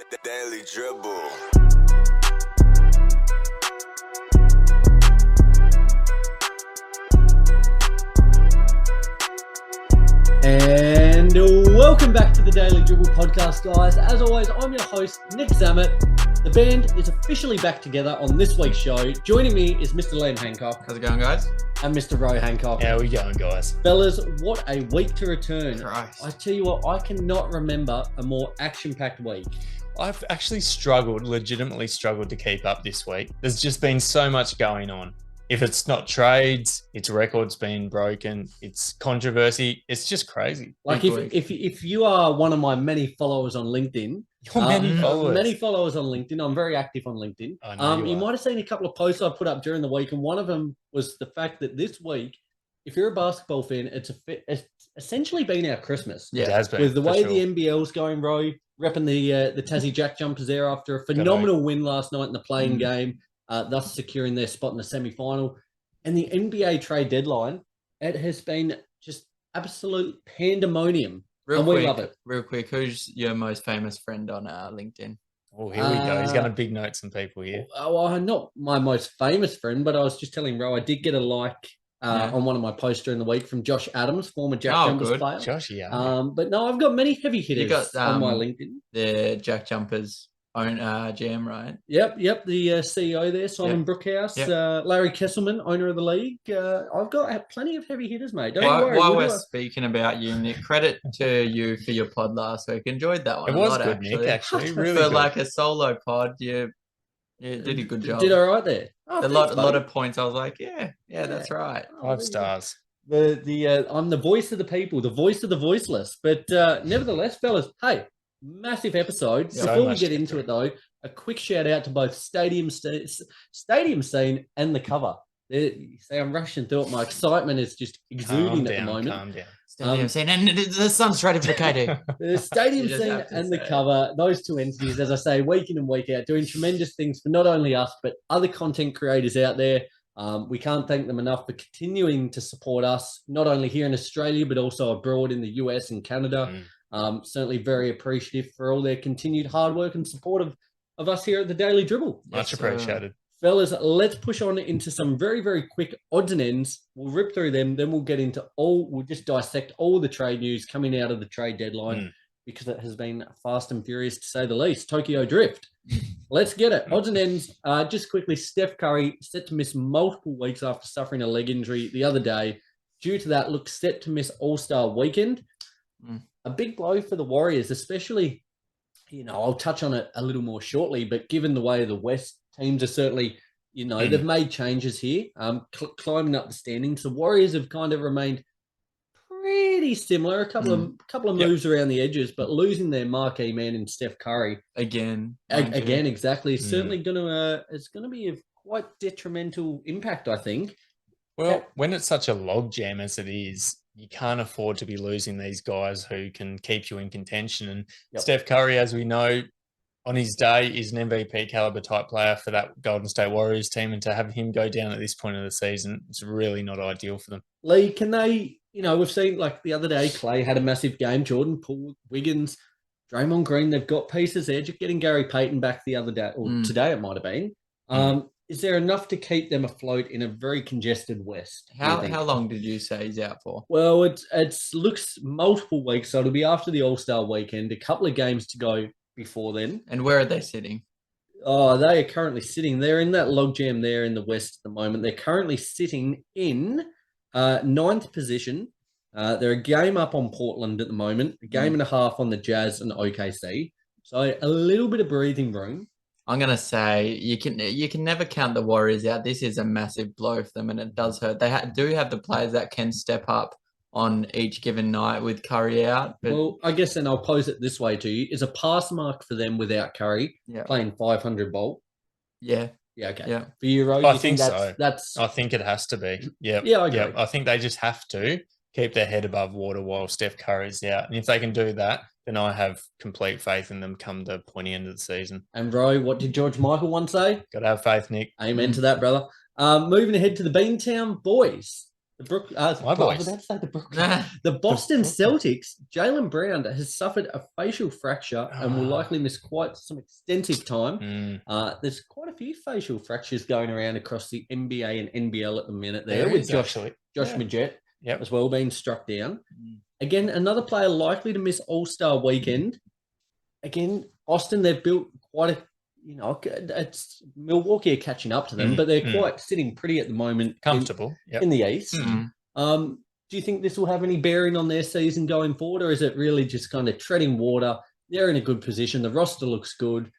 The Daily Dribble. And welcome back to the Daily Dribble podcast, guys. As always, I'm your host, Nick Zammit. The band is officially back together on this week's show. Joining me is Mr. Liam Hancock. How's it going, guys? And Mr. Ro Hancock. How we going, guys? Fellas, what a week to return. Christ. I tell you what, I cannot remember a more action-packed week. I've actually legitimately struggled to keep up this week. There's just been so much going on. If it's not trades, it's records being broken, it's controversy. It's just crazy. Like if you are one of my many followers on LinkedIn, Many followers on LinkedIn. I'm very active on LinkedIn. I know you might have seen a couple of posts I put up during the week, and one of them was the fact that this week, if you're a basketball fan, it's essentially been our Christmas. Yeah, it has been. With the way the NBL's going, Roy, repping the Tassie Jack Jumpers there after a phenomenal win last night in the playing game, thus securing their spot in the semi-final. And the NBA trade deadline, it has been just absolute pandemonium. We love it. Real quick, who's your most famous friend on LinkedIn? Oh, here we go. He's going to big note some people here. Well, not my most famous friend, but I was just telling Ro, I did get a like on one of my posts during the week from Josh Adams, former Jack Jumpers player. Josh, yeah. But no, I've got many heavy hitters on my LinkedIn. The Jack Jumpers own GM, right? Yep. The CEO there, Simon Brookhouse, Larry Kesselman, owner of the league. I've got plenty of heavy hitters, mate. Don't worry. While we're speaking about you, Nick, credit to you for your pod last week. Enjoyed that one. It was good, Nick, actually. Really for good. like a solo pod, you did a good job. Did all right there. A lot of points. I was like, yeah, that's right. 5 stars. I'm the voice of the people, the voice of the voiceless. But nevertheless, fellas, hey, massive episode. So Before we get into it, though, a quick shout out to both Stadium Scene and the cover. You see, I'm rushing through it. My excitement is just exuding at the moment. Calm down. Stadium Scene, and the sun's ready for KD. The Stadium Scene and the cover, those two entities, as I say, week in and week out, doing tremendous things for not only us, but other content creators out there. We can't thank them enough for continuing to support us, not only here in Australia, but also abroad in the US and Canada. Certainly very appreciative for all their continued hard work and support of us here at the Daily Dribble. Much appreciated. Fellas, let's push on into some very, very quick odds and ends. We'll rip through them, then we'll get into we'll just dissect all the trade news coming out of the trade deadline because it has been fast and furious to say the least. Tokyo Drift. Let's get it. Odds and ends. Just quickly, Steph Curry set to miss multiple weeks after suffering a leg injury the other day. Due to that, looks set to miss All-Star weekend. A big blow for the Warriors, especially, I'll touch on it a little more shortly, but given the way the West teams are certainly, they've made changes here, climbing up the standings. The Warriors have kind of remained pretty similar, a couple of moves around the edges, but losing their marquee man in Steph Curry. Again, exactly. It's certainly it's going to be of quite detrimental impact, I think. Well, when it's such a logjam as it is, you can't afford to be losing these guys who can keep you in contention. And Steph Curry, as we know, on his day is an MVP caliber type player for that Golden State Warriors team. And to have him go down at this point of the season, it's really not ideal for them. Lee, can they, we've seen like the other day, Clay had a massive game, Jordan, Paul, Wiggins, Draymond Green, they've got pieces there. Just getting Gary Payton back the other day, or today it might have been. Is there enough to keep them afloat in a very congested West? How long did you say he's out for? Well, it looks multiple weeks, so it'll be after the All-Star weekend. A couple of games to go before then. And where are they sitting? Oh, they are currently sitting. They're in that logjam there in the West at the moment. They're currently sitting in 9th position. They're a game up on Portland at the moment, a game and a half on the Jazz and OKC. So a little bit of breathing room. I'm going to say you can never count the Warriors out. This is a massive blow for them, and it does hurt. They do have the players that can step up on each given night with Curry out. But... Well, I guess then I'll pose it this way to you. Is a pass mark for them without Curry playing 500 volt? Yeah. Yeah, okay. Yeah. For you, Rose, I think so. I think it has to be. Yeah. Yeah, I agree. I think they just have to keep their head above water while Steph Curry's out. And if they can do that, then I have complete faith in them come the pointy end of the season. And Ro, what did George Michael once say? Got to have faith, Nick. Amen to that, brother. Moving ahead to the Beantown boys. I was boys. about to say the Boston Celtics. Jaylen Brown has suffered a facial fracture and will likely miss quite some extensive time. There's quite a few facial fractures going around across the NBA and NBL at the minute. There with Josh Majette as well being struck down. Again, another player likely to miss All-Star weekend. Again, Boston, they've built quite a. It's Milwaukee are catching up to them, but they're quite sitting pretty at the moment. Comfortable in the East. Do you think this will have any bearing on their season going forward, or is it really just kind of treading water? They're in a good position. The roster looks good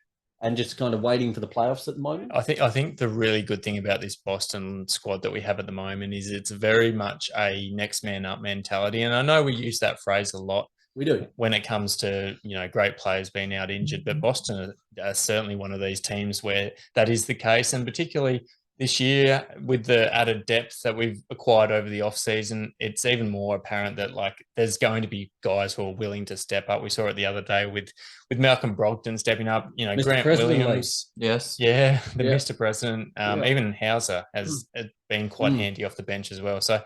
and just kind of waiting for the playoffs at the moment. I think the really good thing about this Boston squad that we have at the moment is it's very much a next man up mentality. And I know we use that phrase a lot. We do. When it comes to, great players being out injured, but Boston are certainly one of these teams where that is the case. And particularly this year with the added depth that we've acquired over the offseason, it's even more apparent that there's going to be guys who are willing to step up. We saw it the other day with Malcolm Brogdon stepping up, Mr. Grant President Williams. Yes. Yeah, Mr. President. Even Hauser has been quite handy off the bench as well. So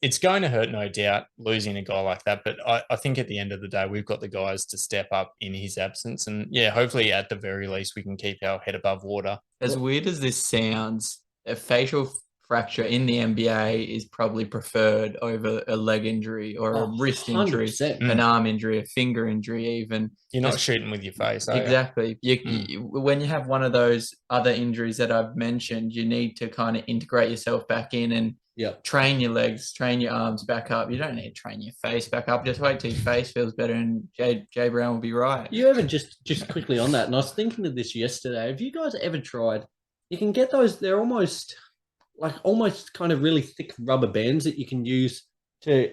it's going to hurt, no doubt, losing a guy like that. But I think at the end of the day, we've got the guys to step up in his absence. And hopefully at the very least, we can keep our head above water. As weird as this sounds, a facial fracture in the NBA is probably preferred over a leg injury or a wrist injury, 100%. an arm injury, a finger injury even. You're not shooting with your face, are exactly. You, when you have one of those other injuries that I've mentioned, you need to kind of integrate yourself back in and train your legs, train your arms back up. You don't need to train your face back up. Just wait till your face feels better and Jay Brown will be right. You ever just quickly on that, and I was thinking of this yesterday. Have you guys ever tried? You can get those. They're almost kind of really thick rubber bands that you can use for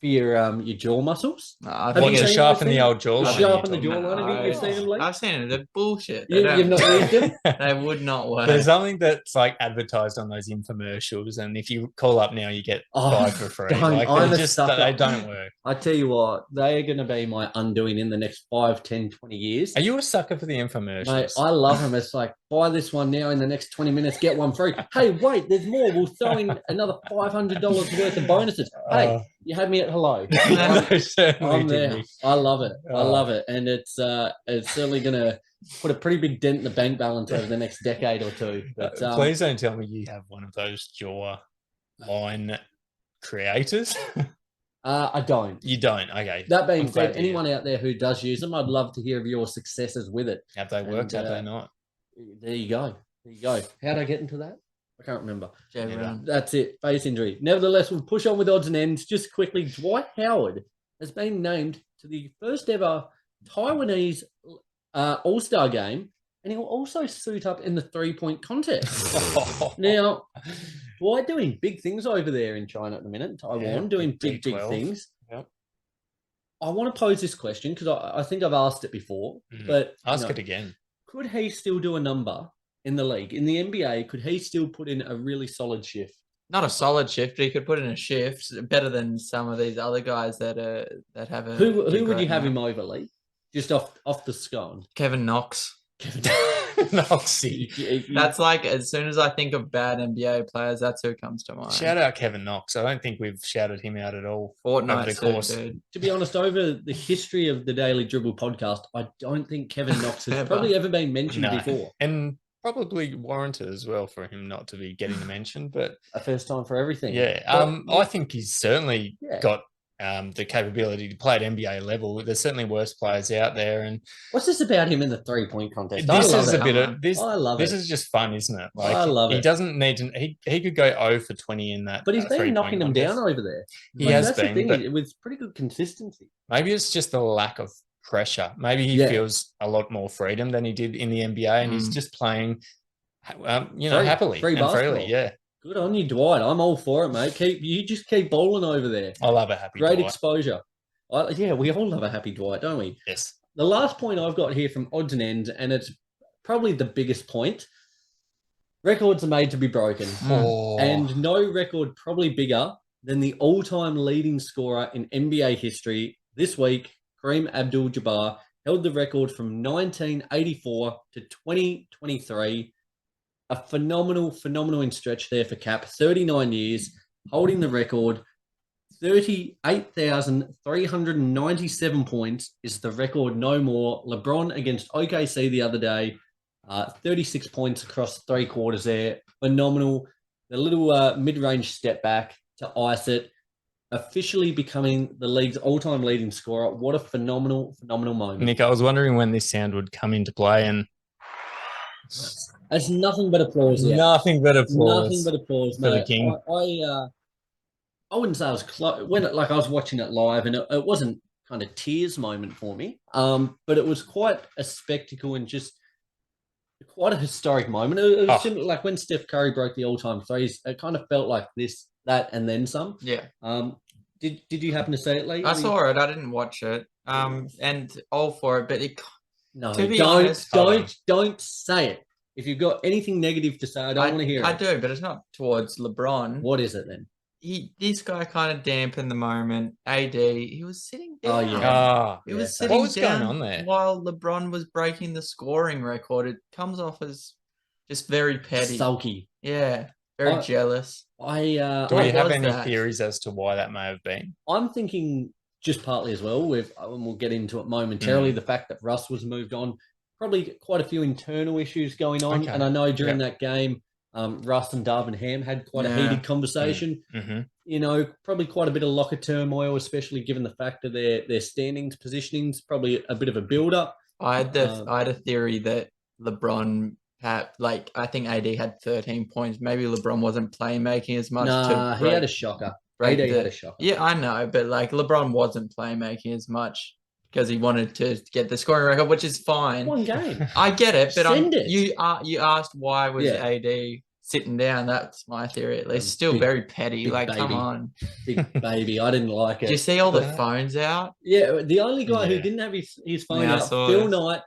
your jaw muscles. To sharpen the old jawline. Sharpen the jawline. Have you seen them, Lee? I've seen it. They're bullshit. You've not used them? They would not work. There's something that's advertised on those infomercials, and if you call up now, you get 5 for free. They don't work. I tell you what, they are going to be my undoing in the next 5, 10, 20 years. Are you a sucker for the infomercials? Mate, I love them. It's buy this one now, in the next 20 minutes, get one free. Hey, wait, there's more. We'll throw in another $500 worth of bonuses. Hey, you had me at hello. I'm there. I love it. I love it. And it's certainly going to put a pretty big dent in the bank balance over the next decade or two. But please don't tell me you have one of those jaw line creators. I don't. You don't? Okay. That being said, anyone out there who does use them, I'd love to hear of your successes with it. Have they worked? Have they not? There you go. How'd I get into that? I can't remember. Brown. That's it. Face injury. Nevertheless, we'll push on with odds and ends. Just quickly, Dwight Howard has been named to the first ever Taiwanese All-Star game, and he'll also suit up in the 3-point contest. Now, Dwight doing big things over there in China at the minute, Taiwan, doing big things. Yep. I want to pose this question because I think I've asked it before, but ask it again. Could he still do a number in the league? In the NBA, could he still put in a really solid shift? Not a solid shift, but he could put in a shift better than some of these other guys that have a. Who would you have him over, Lee? Just off the scone. Kevin Knox. Knoxy. That's as soon as I think of bad NBA players, that's who comes to mind. Shout out Kevin Knox. I don't think we've shouted him out at all. Fortnite over the course. Dude. To be honest, over the history of the Daily Dribble podcast, I don't think Kevin Knox has probably ever been mentioned before. And probably warranted as well for him not to be getting mentioned, but a first time for everything. Yeah. I think he's certainly got the capability to play at NBA level. There's certainly worse players out there. And what's this about him in the 3-point contest? This is a bit of this. I love this it. is just fun, isn't it? I love it. He doesn't need to. He could go 0 for 20 in that. But he's been knocking them down over there. He has been. But with pretty good consistency. Maybe it's just the lack of pressure. Maybe he feels a lot more freedom than he did in the NBA, and he's just playing, happily and freely. Yeah. Good on you, Dwight. I'm all for it, mate. You just keep bowling over there. I love a happy Great Dwight. Exposure. We all love a happy Dwight, don't we? Yes. The last point I've got here from odds and ends, and it's probably the biggest point. Records are made to be broken. And no record probably bigger than the all-time leading scorer in NBA history this week, Kareem Abdul-Jabbar, held the record from 1984 to 2023. A phenomenal stretch there for Cap. 39 years, holding the record. 38,397 points is the record, no more. LeBron against OKC the other day, 36 points across 3 quarters there. Phenomenal. The little mid-range step back to ice it. Officially becoming the league's all-time leading scorer. What a phenomenal moment. Nick, I was wondering when this sound would come into play, and it's nothing but applause. Yeah. Nothing but applause. Nothing but applause, for mate. the king. I wouldn't say I was close when I was watching it live, and it wasn't kind of tears moment for me. But it was quite a spectacle and just quite a historic moment. It was similar, like when Steph Curry broke the all-time threes. It kind of felt like this, that, and then some. Yeah. Did you happen to see it, Lee? I saw it. I didn't watch it. And all for it, but to be don't honest, don't say it. If you've got anything negative to say, I don't want to hear it. I do, but it's not towards LeBron. What is it then? This guy kind of dampened the moment. AD, he was sitting down. Oh yeah. He was sitting what was down going on there? while LeBron was breaking the scoring record. It comes off as just very petty. Sulky. Yeah. Very jealous. Do we have any theories as to why that may have been? I'm thinking just partly as well, and we'll get into it momentarily, the fact that Russ was moved on. Probably quite a few internal issues going on. Okay. And I know during that game, Russ and Darvin Ham had quite a heated conversation. Mm-hmm. Probably quite a bit of locker turmoil, especially given the fact of their standings, positionings, probably a bit of a build-up. I had a theory that LeBron had, I think AD had 13 points. Maybe LeBron wasn't playmaking as much. He had a shocker. AD had a shocker. Yeah, I know, but LeBron wasn't playmaking as much because he wanted to get the scoring record, which is fine. One game. I get it, but you asked why was AD sitting down. That's my theory, at least. Still very petty. Come on. Big baby. I didn't like it. Did you see all the phones out? Yeah, the only guy who didn't have his phone out, Phil Knight.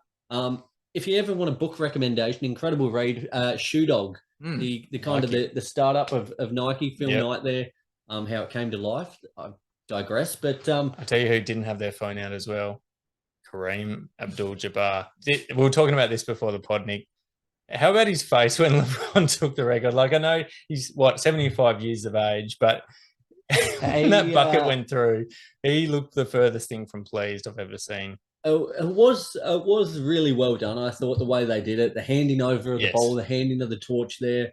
If you ever want a book recommendation, incredible read, Shoe Dog, the kind of the startup of Nike, Phil Knight there, how it came to life. I digress, but I'll tell you who didn't have their phone out as well. Kareem Abdul-Jabbar. We were talking about this before the pod, Nick. How about his face when LeBron took the record? I know he's 75 years of age, but when that bucket went through, he looked the furthest thing from pleased I've ever seen. It was really well done. I thought the way they did it, the handing over of the ball, the handing of the torch there.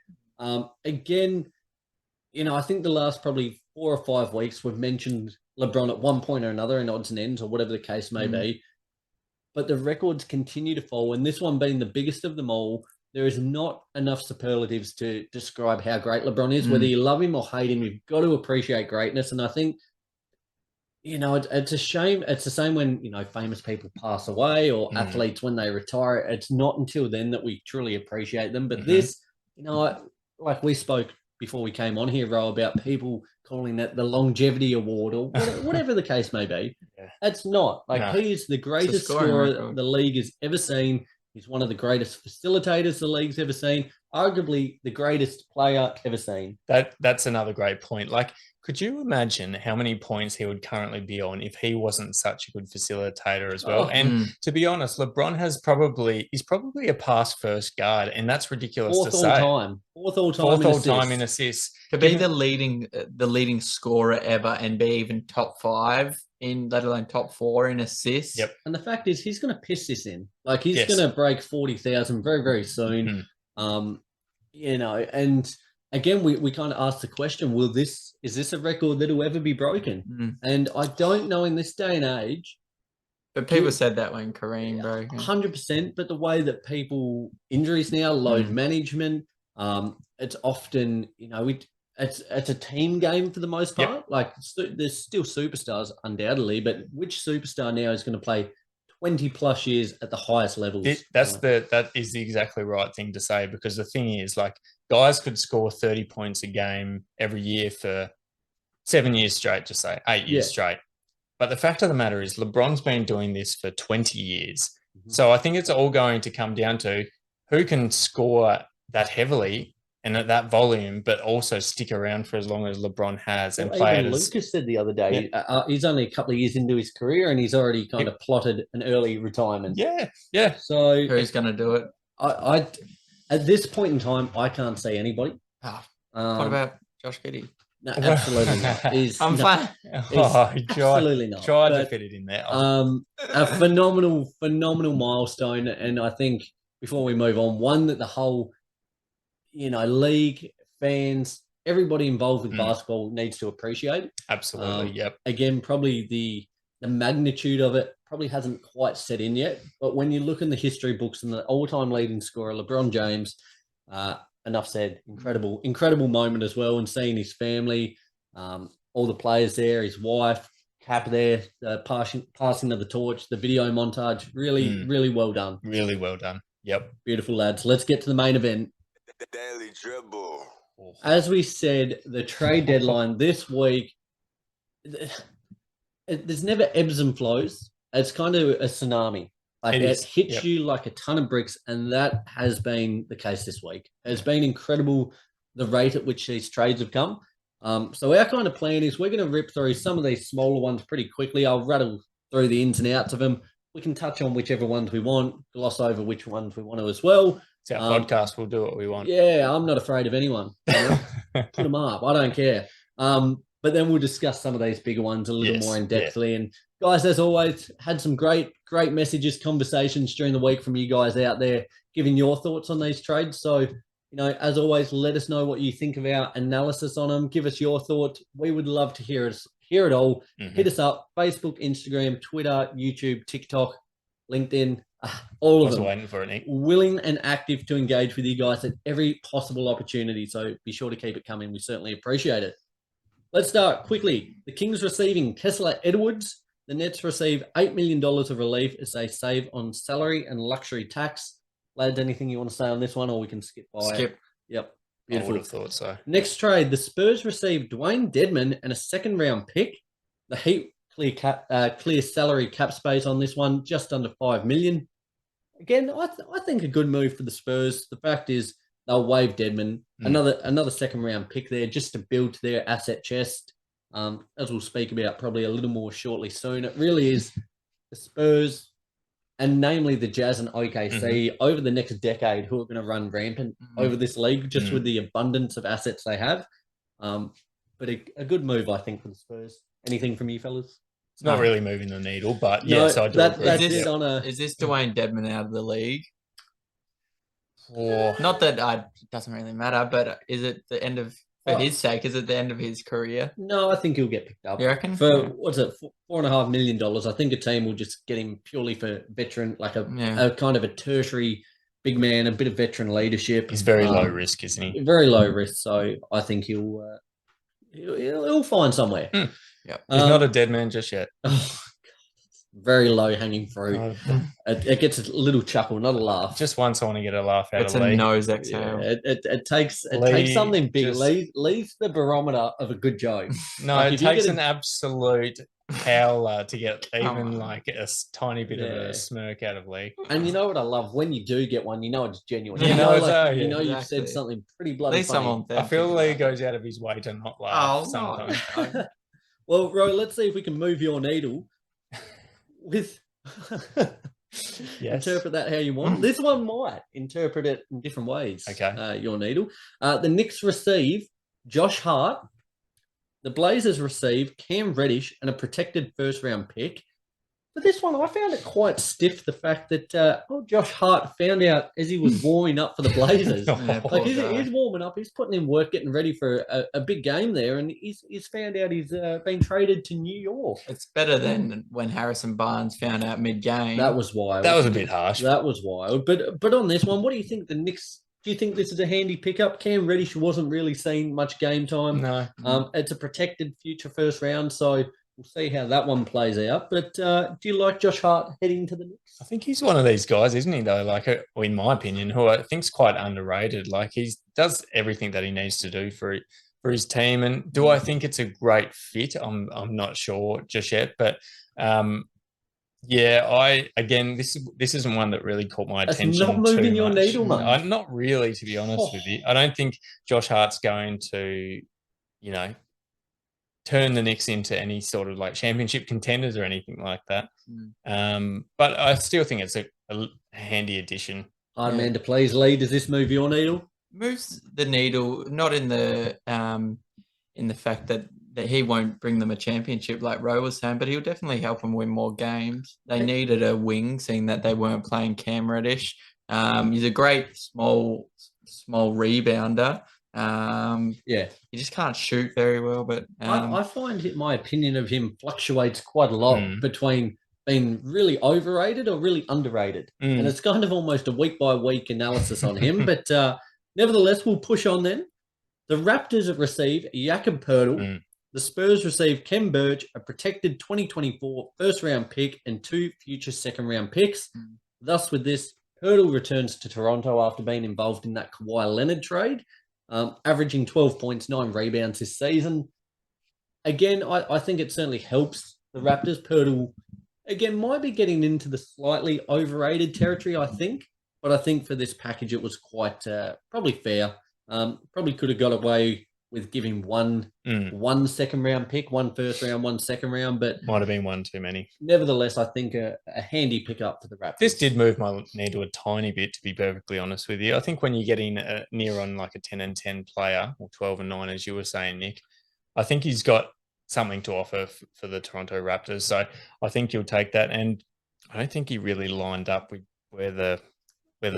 Again, I think the last probably 4 or 5 weeks we've mentioned LeBron at one point or another in odds and ends or whatever the case may be. But the records continue to fall, and this one being the biggest of them all, there is not enough superlatives to describe how great LeBron is. Whether you love him or hate him, you've got to appreciate greatness. And I think, it's a shame. It's the same when, famous people pass away or athletes when they retire. It's not until then that we truly appreciate them. But this, like we spoke before we came on here, Ro, about people calling that the longevity award or whatever the case may be. It's not. He is the greatest scorer the league has ever seen. He's one of the greatest facilitators the league's ever seen, arguably the greatest player ever seen. That's another great point. Could you imagine how many points he would currently be on if he wasn't such a good facilitator as well? To be honest, LeBron is probably a pass first guard, and that's ridiculous to say. Fourth all time in assists. To be the leading scorer ever and be even top 5 let alone top 4 in assists. Yep. And the fact is, he's going to piss this in. He's going to break 40,000 very, very soon. And again, we kind of asked the question, is this a record that will ever be broken? And I don't know in this day and age. But people said that when Kareem broke. 100%. But the way that injuries now, load management, it's often, it's a team game for the most part. There's still superstars undoubtedly, but which superstar now is going to play 20 plus years at the highest levels? That is the exactly right thing to say, because the thing is, guys could score 30 points a game every year for 7 years straight, just say 8 years straight. But the fact of the matter is LeBron's been doing this for 20 years. So I think it's all going to come down to who can score that heavily and at that volume, but also stick around for as long as LeBron has and play it as... Lucas said the other day, he's only a couple of years into his career and he's already kind of plotted an early retirement. Yeah. So who's going to do it? I at this point in time, I can't see anybody. What about Josh Giddey? No, absolutely not. I'm fine. Absolutely not. Tried to fit it in there. A phenomenal milestone, and I think before we move on, one that the whole, league, fans, everybody involved with basketball needs to appreciate. Absolutely, yep. Again, probably the magnitude of it probably hasn't quite set in yet, but when you look in the history books and the all-time leading scorer, LeBron James, enough said, incredible moment as well, and seeing his family, all the players there, his wife, Cap there, passing of the torch, the video montage, really well done. Really well done. Yep. Beautiful, lads. Let's get to the main event. The Daily Dribble. As we said, the trade deadline this week, there's never ebbs and flows. It's kind of a tsunami. Like it hits you like a ton of bricks, and that has been the case this week. It's been incredible the rate at which these trades have come. So our kind of plan is we're going to rip through some of these smaller ones pretty quickly. I'll rattle through the ins and outs of them. We can touch on whichever ones we want, gloss over which ones we want to as well. It's our podcast. We'll do what we want. Yeah, I'm not afraid of anyone. Put them up. I don't care. But then we'll discuss some of these bigger ones a little more in-depthly. And guys, as always, had some great messages, conversations during the week from you guys out there giving your thoughts on these trades. So, as always, let us know what you think of our analysis on them. Give us your thoughts. We would love to hear it all. Hit us up, Facebook, Instagram, Twitter, YouTube, TikTok, LinkedIn, all of them. Waiting for it, Nick. Willing and active to engage with you guys at every possible opportunity. So be sure to keep it coming. We certainly appreciate it. Let's start quickly. The Kings receiving Kessler Edwards. The Nets receive $8 million of relief as they save on salary and luxury tax. Lads, anything you want to say on this one, or we can skip by it? Yep. Beautiful. I would have thought so. Next trade, the Spurs receive Dwayne Dedman and a second-round pick. The Heat clear salary cap space on this one, just under $5 million. Again, I think a good move for the Spurs. The fact is, they'll waive Dedman. Another second-round pick there just to build to their asset chest. As we'll speak about probably a little more shortly soon. It really is the Spurs, and namely the Jazz and OKC, over the next decade, who are going to run rampant over this league just with the abundance of assets they have. But a good move, I think, for the Spurs. Anything from you, fellas? It's not really moving the needle, but yes, I do agree. Is this Dwayne Dedman out of the league? Not that it doesn't really matter, but is it the end of, for his sake, is it the end of his career? No, I think he'll get picked up. You reckon? For, what's it, $4.5 million. I think a team will just get him purely for veteran, like a kind of a tertiary big man, a bit of veteran leadership. He's very low risk, isn't he? Very low risk, so I think he'll find somewhere. Yep. He's not a dead man just yet. Very low hanging fruit. It gets a little chuckle, not a laugh. Just once I want to get a laugh out it's of Lee. It's a nose exhale. Yeah, it takes something big. Leaves the barometer of a good joke. No, like it takes an absolute howler to get even like a tiny bit of a smirk out of Lee. And you know what I love? When you do get one, you know it's genuine. You've said something pretty bloody funny. I feel Lee goes out of his way to not laugh sometimes. No. Well, Ro, let's see if we can move your needle with interpret that how you want. This one might interpret it in different ways. Okay. Your needle. The Knicks receive Josh Hart. The Blazers receive Cam Reddish and a protected first-round pick. But this one, I found it quite stiff, the fact that Josh Hart found out as he was warming up for the Blazers. He's warming up. He's putting in work, getting ready for a big game there, and he's found out he's been traded to New York. It's better than when Harrison Barnes found out mid-game. That was wild. That was a bit harsh. That was wild. But on this one, what do you think the Knicks... Do you think this is a handy pickup? Cam Reddish wasn't really seeing much game time. No. It's a protected future first round, so we'll see how that one plays out. But do you like Josh Hart heading to the Knicks? I think he's one of these guys, isn't he, though? Like, in my opinion, who I think's quite underrated. Like, he does everything that he needs to do for his team. And do I think it's a great fit? I'm not sure just yet, but this isn't one that really caught my attention. It's not moving your needle, man. Not really, to be honest with you. I don't think Josh Hart's going to, turn the Knicks into any sort of like championship contenders or anything like that. But I still think it's a handy addition. Amanda, please, Lee, does this move your needle? Moves the needle, not in the in the fact that he won't bring them a championship like Rowe was saying, but he'll definitely help them win more games. They needed a wing, seeing that they weren't playing Cam Reddish. He's a great small rebounder. He just can't shoot very well, but I find my opinion of him fluctuates quite a lot between being really overrated or really underrated. And it's kind of almost a week-by-week analysis on him. But nevertheless, we'll push on then. The Raptors receive Jakob Poeltl. The Spurs receive Ken Burge, a protected 2024 first-round pick and 2 future second-round picks. Thus, with this, Poeltl returns to Toronto after being involved in that Kawhi Leonard trade, averaging 12 points, 9 rebounds this season. Again, I think it certainly helps the Raptors. Poeltl, again, might be getting into the slightly overrated territory, I think. But I think for this package, it was quite probably fair. Probably could have got away with giving one second round pick, 1 first round, 1 second round, but might have been one too many. Nevertheless, I think a handy pickup for the Raptors. This did move my needle a tiny bit, to be perfectly honest with you. I think when you're getting near on like a 10-10 player, or 12-9, as you were saying, Nick, I think he's got something to offer for the Toronto Raptors. So I think you'll take that. And I don't think he really lined up with where the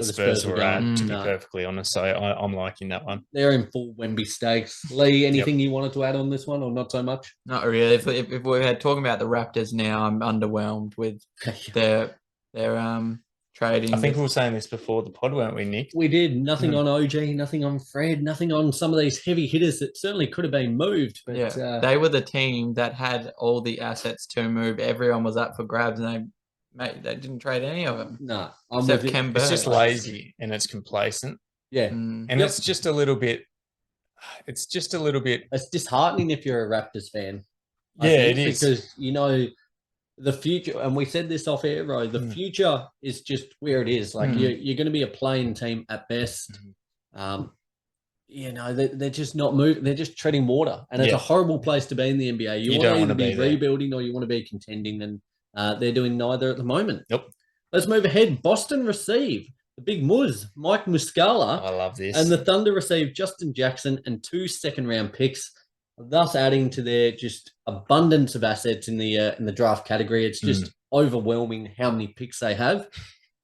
Spurs were at, to be perfectly honest. So I'm liking that one. They're in full Wemby stakes. Lee, anything you wanted to add on this one, or not so much? Not really. If we're talking about the Raptors now, I'm underwhelmed with their trading. I think we were saying this before the pod, weren't we, Nick? We did. Nothing on OG, nothing on Fred, nothing on some of these heavy hitters that certainly could have been moved. But they were the team that had all the assets to move. Everyone was up for grabs, and they didn't trade any of them. No, except Ken Burge. It's just lazy and it's complacent. Yeah, and it's just a little bit. It's disheartening if you're a Raptors fan. It is, because the future, and we said this off air, Ro, the future is just where it is. Like you're going to be a playing team at best. They're just not moving. They're just treading water, and it's a horrible place to be in the NBA. You want to be rebuilding, or you want to be contending, and they're doing neither at the moment. Nope. Let's move ahead. Boston receive the big Muz, Mike Muscala. I love this. And the Thunder receive Justin Jackson and 2 second-round picks, thus adding to their just abundance of assets in the draft category. It's just overwhelming how many picks they have.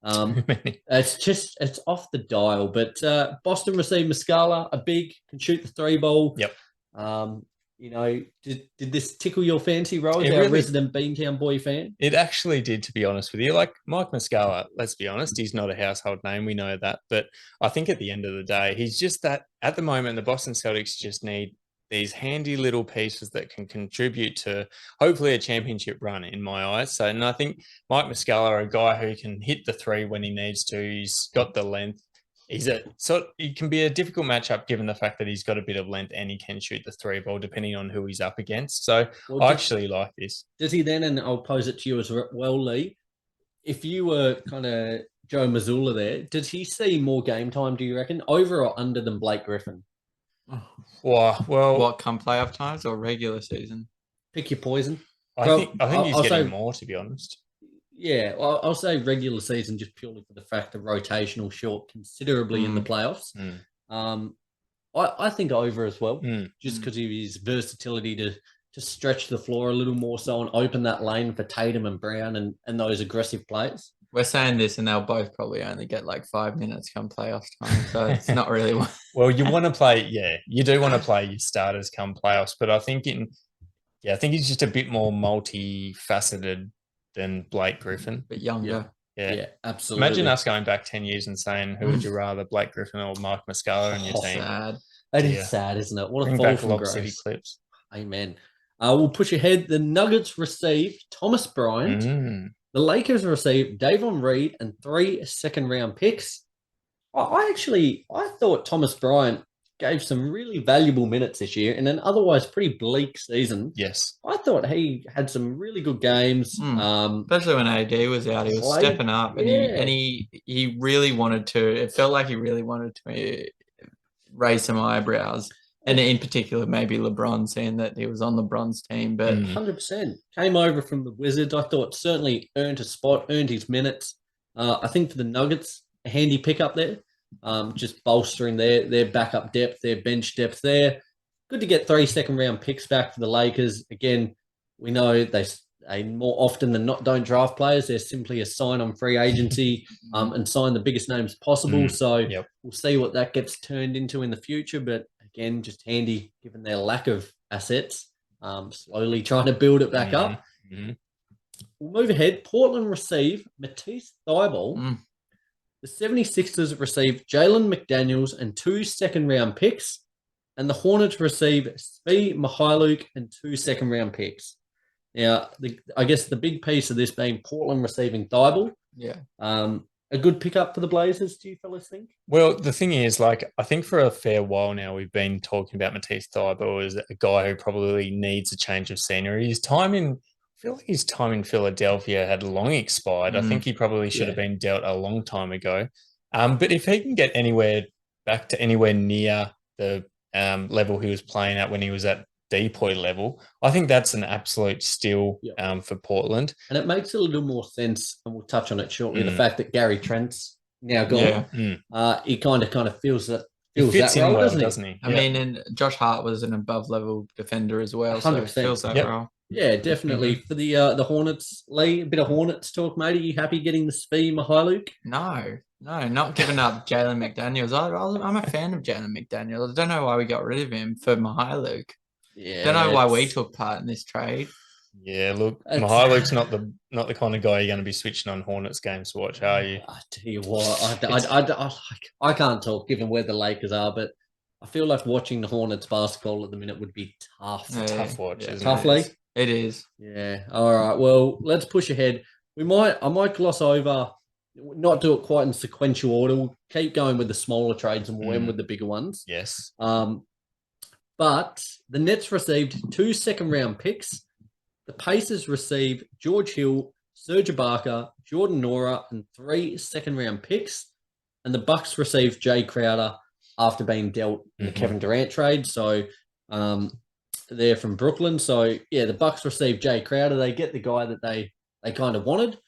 It's off the dial. But Boston received Muscala, a big, can shoot the 3 ball. Yep. Did this tickle your fancy, Ro, as our resident Beantown boy fan? It actually did, to be honest with you. Like Mike Muscala, let's be honest, he's not a household name. We know that. But I think at the end of the day, he's just that at the moment, the Boston Celtics just need these handy little pieces that can contribute to hopefully a championship run, in my eyes. And I think Mike Muscala, a guy who can hit the 3 when he needs to. He's got the length. It can be a difficult matchup given the fact that he's got a bit of length and he can shoot the 3 ball depending on who he's up against. So I actually like this. Does he then, and I'll pose it to you as well, Lee, if you were kind of Joe Mazzulla there, does he see more game time, do you reckon, over or under than Blake Griffin? Well, what, come playoff times or regular season? Pick your poison. I think he's getting more, to be honest. Yeah, I'll say regular season just purely for the fact the rotation will short considerably in the playoffs. I think over as well, just because of his versatility to stretch the floor a little more so and open that lane for Tatum and Brown and those aggressive players. We're saying this and they'll both probably only get like 5 minutes come playoffs time, so it's not really Well, you want to play, you do want to play your starters come playoffs, but I think he's just a bit more multifaceted than Blake Griffin. But younger. Yeah, absolutely. Imagine us going back 10 years and saying, who would you rather, Blake Griffin or Mike Muscala on your team? Sad. It is sad, isn't it? What a Bring fall back from Lob grace. City clips. Amen. We'll push ahead. The Nuggets receive Thomas Bryant. The Lakers receive Davon Reed and 3 second-round picks. I thought Thomas Bryant gave some really valuable minutes this year in an otherwise pretty bleak season. Yes. I thought he had some really good games. Especially when AD was out, he was stepping up and he really wanted to, it felt like he really wanted to raise some eyebrows. And in particular, maybe LeBron, seeing that he was on LeBron's team. But 100%. Came over from the Wizards. I thought certainly earned a spot, earned his minutes. I think for the Nuggets, a handy pickup there. Just bolstering their backup depth, their bench depth there. good to get 3 second-round picks back for the Lakers. Again, we know they more often than not don't draft players. They're simply a sign on free agency and sign the biggest names possible. So we'll see what that gets turned into in the future. But again, just handy given their lack of assets, slowly trying to build it back up. We'll move ahead. Portland receive Matisse Thybulle. The 76ers receive Jalen McDaniels and 2 second-round picks. And the Hornets receive Svi Mykhailiuk and 2 second-round picks. Now, I guess the big piece of this being Portland receiving Thybulle. Yeah. A good pickup for the Blazers, do you fellas think? Well, the thing is, I think for a fair while now, we've been talking about Matisse Thybulle as a guy who probably needs a change of scenery. I feel like his time in Philadelphia had long expired. I think he probably should have been dealt a long time ago. But if he can get back to anywhere near the level he was playing at when he was at depoy level, I think that's an absolute steal for Portland. And it makes a little more sense, and we'll touch on it shortly, the fact that Gary Trent's now gone. He kind of feels that role, well, doesn't he? I mean, and Josh Hart was an above-level defender as well, 100%. So it feels that role. Yeah, definitely. For the Hornets, Lee, a bit of Hornets talk, mate. Are you happy getting the Svi Mykhailiuk? No, not giving up Jalen McDaniels. I'm a fan of Jalen McDaniels. I don't know why we got rid of him for Mykhailiuk. Yeah, don't know why we took part in this trade. Yeah, look, Mykhailiuk's not the kind of guy you're going to be switching on Hornets games to watch, are you? I tell you what, I can't talk given where the Lakers are, but I feel like watching the Hornets basketball at the minute would be tough. Tough watch, isn't tough it? league. It is. Yeah. All right. Well, let's push ahead. I might gloss over, not do it quite in sequential order. We'll keep going with the smaller trades and we'll end with the bigger ones. Yes. But the Nets received 2 second-round picks. The Pacers received George Hill, Serge Ibaka, Jordan Nora, and 3 second-round picks. And the Bucks received Jay Crowder after being dealt in the Kevin Durant trade. So they're from Brooklyn. So, yeah, the Bucks received Jay Crowder. They get the guy that they kind of wanted.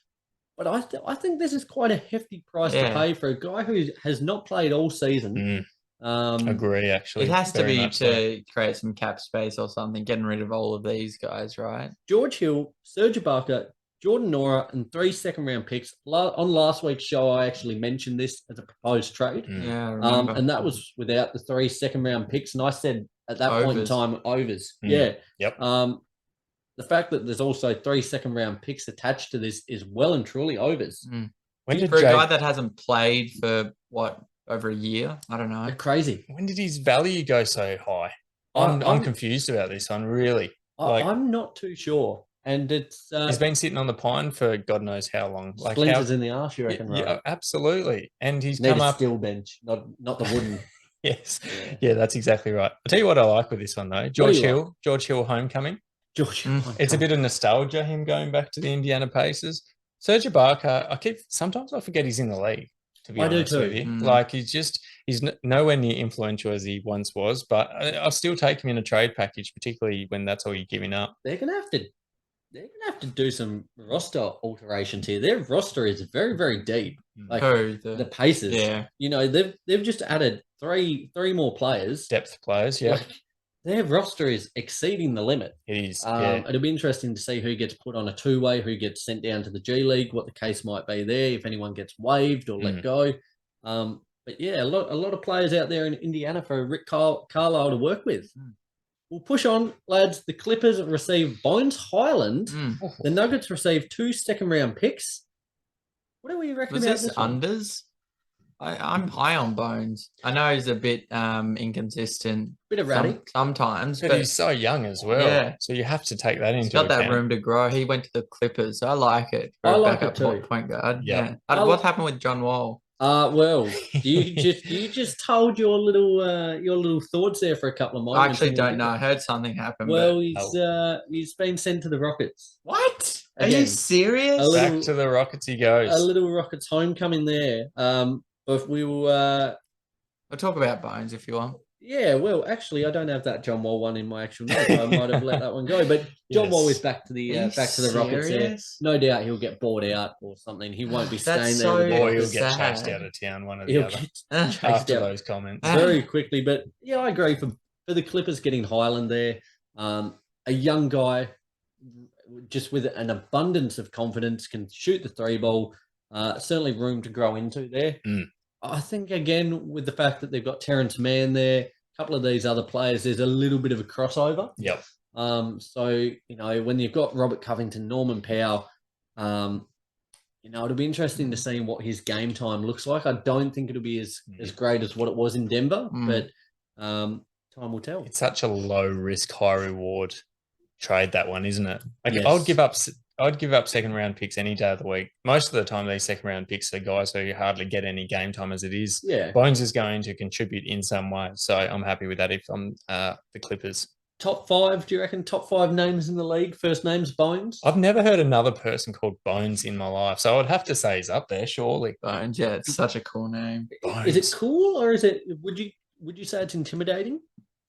But I think this is quite a hefty price to pay for a guy who has not played all season. Agree, actually. It has to be to create some cap space or something, getting rid of all of these guys, right? George Hill, Serge Ibaka, Jordan Nora, and 3 second-round picks. On last week's show, I actually mentioned this as a proposed trade. Yeah, I remember. And that was without the 3 second-round picks. And I said at that point in time, overs. Yep. The fact that there's also 3 second-round picks attached to this is well and truly overs. For a guy that hasn't played for, over a year? I don't know. Crazy. When did his value go so high? I'm confused about this one, really. I'm not too sure. And it's he's been sitting on the pine for God knows how long. Splinters in the arse, you reckon, right? Yeah, absolutely. And he's come up a steel bench, not the wooden. Yes. Yeah, that's exactly right. I'll tell you what I like with this one though. George Hill homecoming. It's a bit of nostalgia, him going back to the Indiana Pacers. Serge Ibaka, sometimes I forget he's in the league. To be honest with you, he's nowhere near influential as he once was. But I'll still take him in a trade package, particularly when that's all you're giving up. They're gonna have to do some roster alterations here. Their roster is very, very deep. The Pacers, they've just added three more players, depth players. Yeah, their roster is exceeding the limit. It is. It'll be interesting to see who gets put on a two-way, who gets sent down to the G League, what the case might be there, if anyone gets waived or let go. But yeah, a lot of players out there in Indiana for Rick Carlisle to work with. We'll push on, lads. The Clippers receive Bones Highland. The Nuggets receive 2 second-round picks. What do we reckon about this unders? I'm high on Bones. I know he's a bit inconsistent. Bit erratic sometimes. But he's so young as well. Yeah. So you have to take that into account. He's got that room to grow. He went to the Clippers. I like it. I like it too. Point guard. Yeah. What happened with John Wall? Well, you just told your little thoughts there for a couple of moments. I actually don't know. I heard something happened. Well, he's been sent to the Rockets. What? Are you serious? Back to the Rockets he goes. A little Rockets homecoming there. But we will. We'll talk about Bones if you want. Yeah, well, actually, I don't have that John Wall one in my actual notes. I might have let that one go. But John Wall is back to the Rockets there. No doubt he'll get bought out or something. He won't be staying there. Or he'll get chased out of town. One or the other. Chased after out those comments very quickly. But yeah, I agree. For for the Clippers getting Highland there, a young guy just with an abundance of confidence, can shoot the 3-ball, certainly room to grow into there. I think, again, with the fact that they've got Terrence Mann there, a couple of these other players, there's a little bit of a crossover. Yep. So, when you've got Robert Covington, Norman Powell, it'll be interesting to see what his game time looks like. I don't think it'll be as great as what it was in Denver, but time will tell. It's such a low risk, high reward trade, that one, isn't it? Like, Yes. I'd give up second round picks any day of the week. Most of the time, these second round picks are guys who hardly get any game time as it is. Yeah. Bones is going to contribute in some way, so I'm happy with that if I'm the Clippers. Top 5, do you reckon? Top 5 names in the league? First name's Bones? I've never heard another person called Bones in my life, so I'd have to say he's up there, surely. Bones, yeah, it's such a cool name. Bones. Is it cool, or is it? Would you say it's intimidating?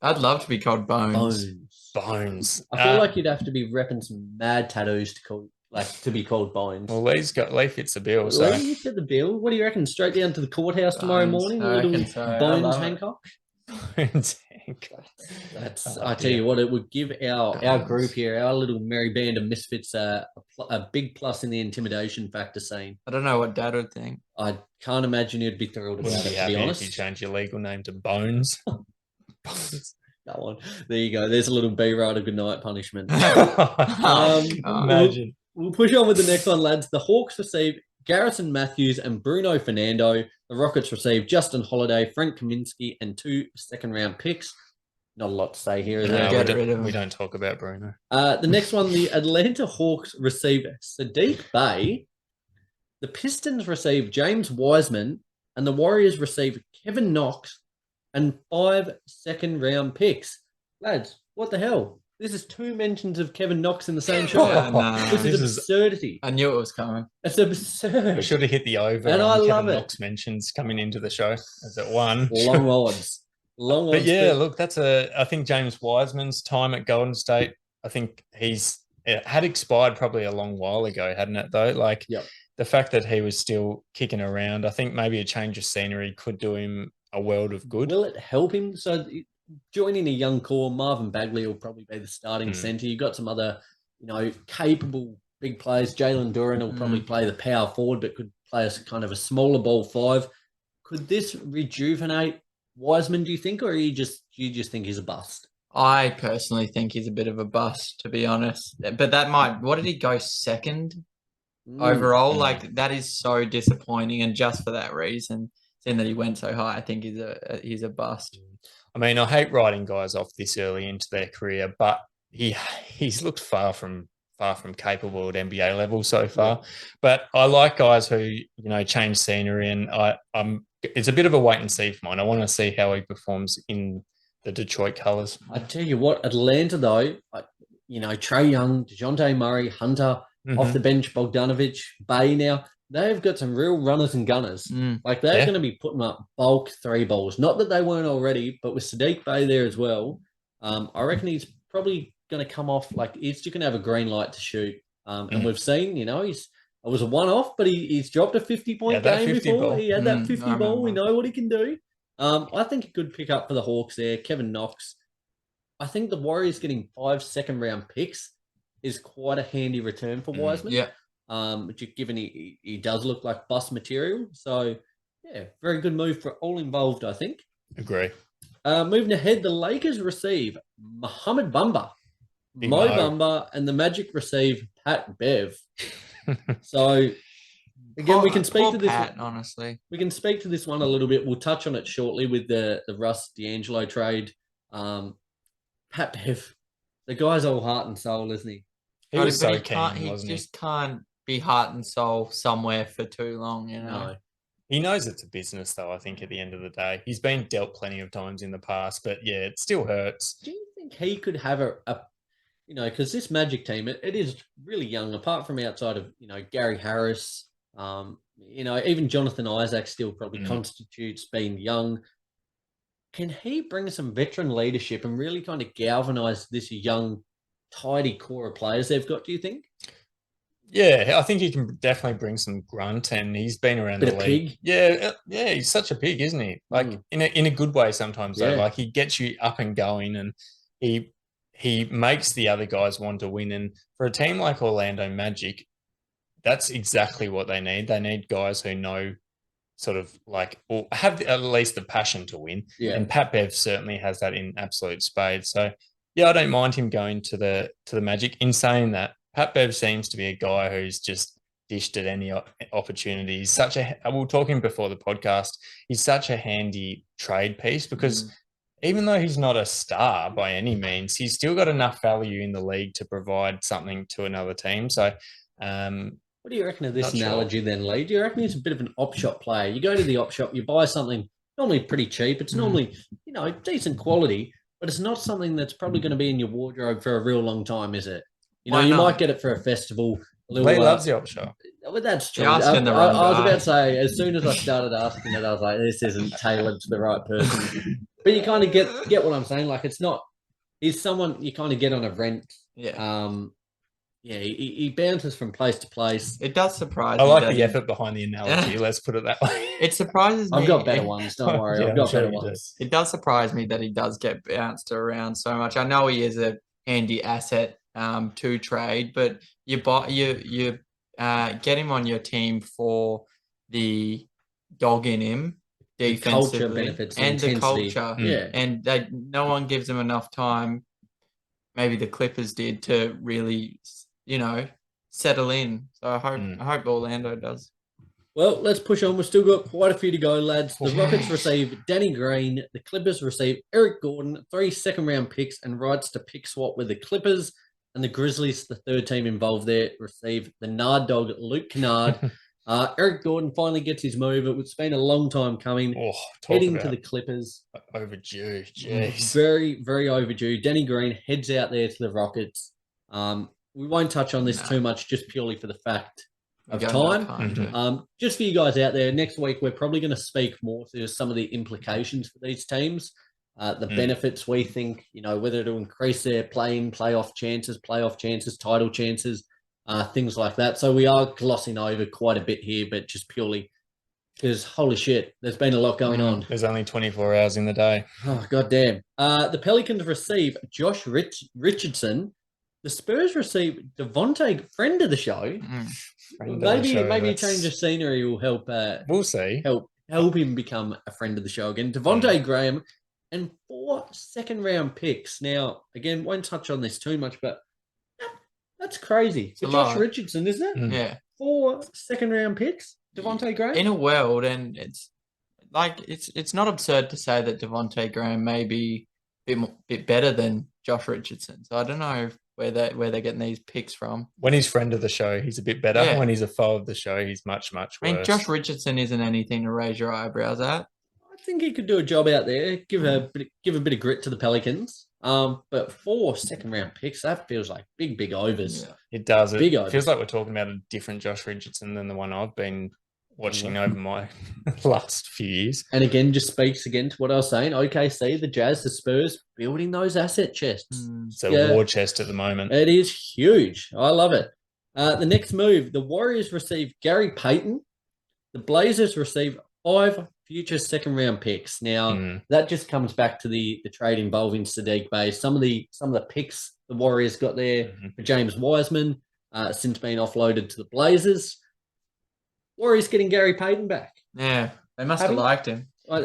I'd love to be called Bones. Bones. I feel like you'd have to be repping some mad tattoos to be called Bones. Well, Lee fits the bill. So Lee fit the bill. What do you reckon? Straight down to the courthouse tomorrow morning? I Little reckon so. Bones Hancock. Bones. I tell you what, it would give our group here, our little merry band of misfits, a big plus in the intimidation factor scene. I don't know what Dad would think. I can't imagine you'd be thrilled about Wouldn't it, be to happy be honest. if you change your legal name to Bones. Bones. Go on. There you go. There's a little B-Rider goodnight punishment. Imagine. We'll push on with the next one, lads. The Hawks receive Garrison Matthews and Bruno Fernando. The Rockets receive Justin Holiday, Frank Kaminsky, and 2 second-round picks. Not a lot to say here, is there? We don't talk about Bruno. The next one, the Atlanta Hawks receive Sadiq Bey. The Pistons receive James Wiseman, and the Warriors receive Kevin Knox and 5 second-round picks. Lads, what the hell? This is 2 mentions of Kevin Knox in the same shot. This is absurdity. I knew it was coming. It's absurd. We should have hit the over. And I love Kevin it. Knox mentions coming into the show as it won. Long odds. Long odds. But yeah, look, I think James Wiseman's time at Golden State, I think it had expired probably a long while ago, hadn't it, though? Like, the fact that he was still kicking around, I think maybe a change of scenery could do him a world of good. Will it help him? So joining a young core, Marvin Bagley will probably be the starting centre. You've got some other, capable big players. Jalen Duren will probably play the power forward, but could play as kind of a smaller ball 5. Could this rejuvenate Wiseman, do you think, or you just think he's a bust? I personally think he's a bit of a bust, to be honest. But what did he go second overall? Like, that is so disappointing, and just for that reason, seeing that he went so high, I think he's a bust. I mean, I hate writing guys off this early into their career, but he's looked far from capable at NBA level so far. But I like guys who change scenery, and it's a bit of a wait and see for mine. I want to see how he performs in the Detroit colours. I tell you what, Atlanta though, Trae Young, DeJounte Murray, Hunter, off the bench, Bogdanovic, Bay now. They've got some real runners and gunners. Like, they're going to be putting up bulk 3 balls. Not that they weren't already, but with Sadiq Bey there as well, I reckon he's probably going to come off, like, he's just going to have a green light to shoot. And we've seen, it was a one-off, but he's dropped a 50-point game before. He had that 50 ball. We know what he can do. I think a good pick up for the Hawks there. Kevin Knox. I think the Warriors getting 5 second-round picks is quite a handy return for Wiseman. Yeah. Given he does look like bust material. So, yeah, very good move for all involved, I think. Agree. Moving ahead, the Lakers receive Muhammad Bamba, Mo Bamba, and the Magic receive Pat Bev. So, again, we can speak to this. Pat, honestly, we can speak to this one a little bit. We'll touch on it shortly with the Russ D'Angelo trade. Pat Bev, the guy's all heart and soul, isn't he? He was so keen, he wasn't just can't be heart and soul somewhere for too long, No. He knows it's a business, though, I think, at the end of the day. He's been dealt plenty of times in the past, but, yeah, it still hurts. Do you think he could have because this Magic team, it is really young, apart from outside of, Gary Harris, even Jonathan Isaac still probably constitutes being young. Can he bring some veteran leadership and really kind of galvanise this young, tidy core of players they've got, do you think? Yeah, I think he can definitely bring some grunt, and he's been around Bit the of league. pig. Yeah, he's such a pig, isn't he? Like in a good way sometimes though. Yeah. Like he gets you up and going, and he makes the other guys want to win. And for a team like Orlando Magic, that's exactly what they need. They need guys who know sort of like, or have at least the passion to win. Yeah. And Pat Bev certainly has that in absolute spades. So yeah, I don't mind him going to the Magic. In saying that, Pat Bev seems to be a guy who's just dished at any opportunity. He's such a, we were talking before the podcast, he's such a handy trade piece because even though he's not a star by any means, he's still got enough value in the league to provide something to another team. So, what do you reckon of this analogy then, Lee? Do you reckon he's a bit of an op shop player? You go to the op shop, you buy something normally pretty cheap. It's normally, decent quality, but it's not something that's probably going to be in your wardrobe for a real long time, is it? You might get it for a festival. Lee loves the op shop. Well, that's true. You're asking the I wrong was guy. about to say, as soon as I started asking it, I was like, this isn't tailored to the right person. But you kind of get what I'm saying. Like, it's not, he's someone you kind of get on a rent. Yeah. He bounces from place to place. It does surprise me. I like the effort behind the analogy. Let's put it that way. It surprises me. I've got better ones. Don't worry. I've got better ones. It does surprise me that he does get bounced around so much. I know he is a handy asset to trade, but you get him on your team for the dog in him, defensively, culture benefits and the culture. Yeah, and no one gives him enough time. Maybe the Clippers did to really, settle in. So I hope Orlando does. Well, let's push on. We've still got quite a few to go, lads. The Rockets receive Danny Green. The Clippers receive Eric Gordon, 3 second-round picks, and rights to pick swap with the Clippers. And the Grizzlies, the third team involved there, receive the Nard dog, Luke Kennard. Eric Gordon finally gets his move. It's been a long time coming. Heading to the Clippers. Overdue. Jeez. Very, very overdue. Danny Green heads out there to the Rockets. We won't touch on this too much, just purely for the fact of time. Just for you guys out there, next week we're probably going to speak more to some of the implications for these teams, the benefits we think, whether to increase their playoff chances, title chances, things like that. So we are glossing over quite a bit here, but just purely because, holy shit, there's been a lot going on. There's only 24 hours in the day. Oh, goddamn. The Pelicans receive Josh Richardson. The Spurs receive Devontae, friend of the show. Maybe a change of scenery will help. We'll see. Help him become a friend of the show again. Devontae Graham and 4 second-round picks. Now, again, won't touch on this too much, but that's crazy. For Josh Richardson, isn't it? Yeah. 4 second-round picks, Devontae Graham. In a world, and it's not absurd to say that Devontae Graham may be a bit better than Josh Richardson. So I don't know where they're getting these picks from. When he's friend of the show, he's a bit better. Yeah. When he's a foe of the show, he's much, much worse. I mean, Josh Richardson isn't anything to raise your eyebrows at. I think he could do a job out there. Give a bit of grit to the Pelicans. But 4 second-round picks, that feels like big overs. Yeah. It does. Big overs. Feels like we're talking about a different Josh Richardson than the one I've been watching over my last few years. And again, just speaks again to what I was saying. OKC, the Jazz, the Spurs, building those asset chests. It's a war chest at the moment. It is huge. I love it. The next move, the Warriors receive Gary Payton. The Blazers receive 5 future second-round picks. Now, that just comes back to the trade involving Sadiq Bey. Some of the picks the Warriors got there for James Wiseman, since being offloaded to the Blazers. Warriors getting Gary Payton back. Yeah, they must have liked him. I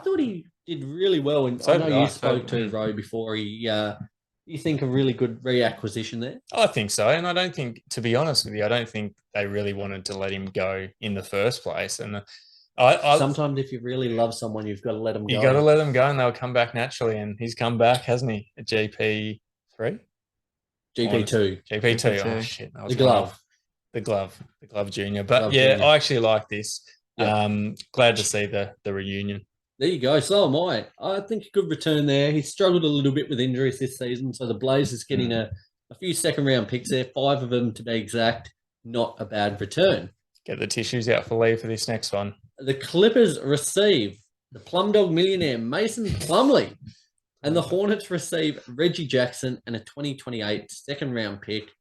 thought he did really well. And I know you spoke to Rowe before. You think a really good reacquisition there? I think so. And I don't think, to be honest with you, I don't think they really wanted to let him go in the first place. And sometimes if you really love someone, you've got to let them go. You've got to let them go and they'll come back naturally. And he's come back, hasn't he? At GP3? GP2. GP2. Oh, shit. The glove. The glove junior. But junior. I actually like this. Yeah. Glad to see the reunion. There you go. So am I. I think a good return there. He struggled a little bit with injuries this season. So the Blazers getting a few second-round picks there, 5 of them to be exact. Not a bad return. Get the tissues out for Lee for this next one. The Clippers receive the Plum Dog millionaire Mason Plumlee. And the Hornets receive Reggie Jackson and a 2028 second-round pick.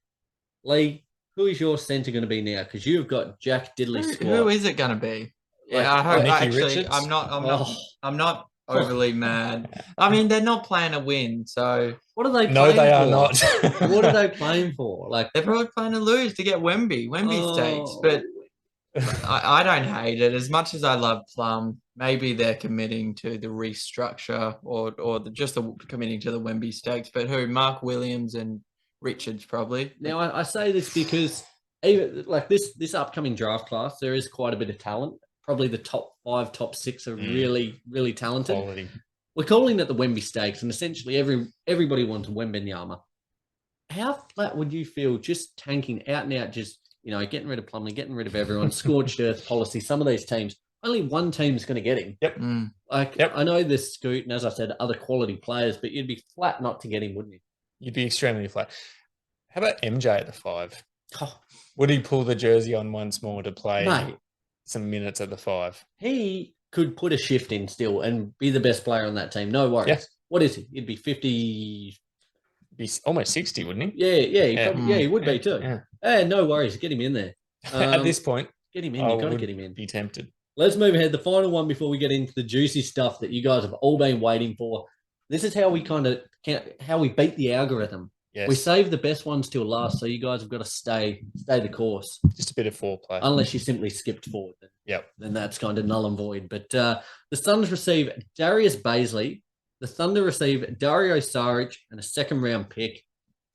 Lee, who is your centre going to be now? Because you've got Jack Diddley Who Squad. is it going to be? Like, Yeah, I hope. Nicky Actually, Richards? I'm not overly mad. I mean, they're not playing to win, so What are they playing No, they for? are not. What are they playing for? Like, they're probably playing to lose to get Wemby stakes. But I don't hate it as much as I love Plum. Maybe they're committing to the restructure or committing to the Wemby stakes. But who? Mark Williams and Richards probably. Now, I say this because even like this upcoming draft class, there is quite a bit of talent. Probably the top 5, top 6 are really, really talented. Quality. We're calling it the Wemby Stakes, and essentially everybody wants Wembenyama. How flat would you feel just tanking out and out, just getting rid of Plumlee, getting rid of everyone, scorched earth policy? Some of these teams, only one team's going to get him. Yep. I know there's Scoot, and as I said, other quality players, but you'd be flat not to get him, wouldn't you? You'd be extremely flat. How about MJ at the 5? Oh, Would he pull the jersey on once more to play mate, some minutes at the 5? he could put a shift in still and be the best player on that team. No worries. Yeah. What is he? He'd be 50. Be almost 60, wouldn't he? Yeah, he would be too. Yeah. Hey, no worries. Get him in there. At this point, get him in. You've got to get him in. Be tempted. Let's move ahead. The final one before we get into the juicy stuff that you guys have all been waiting for. This is how we how we beat the algorithm. Yes. We save the best ones till last, so you guys have got to stay the course. Just a bit of foreplay. Unless you simply skipped forward. Yep. Then that's kind of null and void. But the Suns receive Darius Baisley. The Thunder receive Dario Saric and a second-round pick.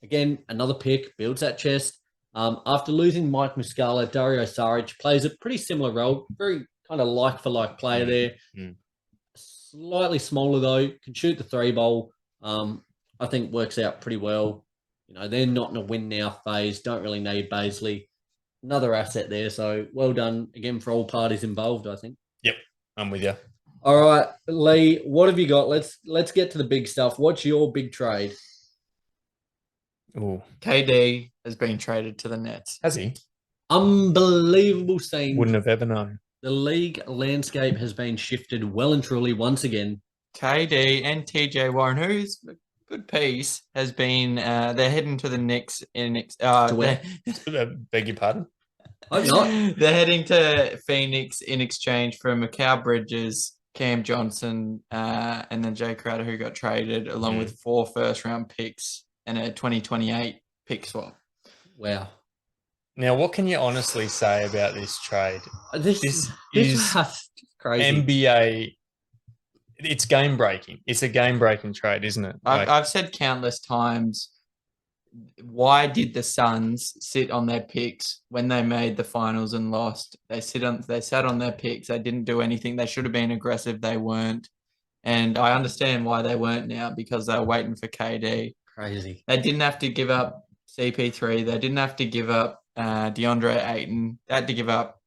Again, another pick, builds that chest. After losing Mike Muscala, Dario Saric plays a pretty similar role. Very kind of like-for-like player there. Slightly smaller, though. Can shoot the 3-ball. I think works out pretty well. They're not in a win-now phase. Don't really need Baisley. Another asset there. So, well done, again, for all parties involved, I think. Yep, I'm with you. All right, Lee, what have you got? Let's get to the big stuff. What's your big trade? Ooh. KD has been traded to the Nets. Has he? Unbelievable scene. Wouldn't have ever known. The league landscape has been shifted well and truly once again. KD and TJ Warren, who's a good piece, has been they're heading to the Knicks To where? Beg your pardon? Hope not. They're heading to Phoenix in exchange for Mikal Bridges, Cam Johnson, and then Jay Crowder, who got traded, along with 4 first-round picks and a 2028 pick swap. Wow. Now, what can you honestly say about this trade? This is crazy. NBA. It's game-breaking. It's a game-breaking trade, isn't it? I've said countless times, why did the Suns sit on their picks when they made the finals and lost? They sat on their picks. They didn't do anything. They should have been aggressive. They weren't. And I understand why they weren't now, because they were waiting for KD. Crazy. They didn't have to give up CP3. They didn't have to give up DeAndre Ayton. They had to give up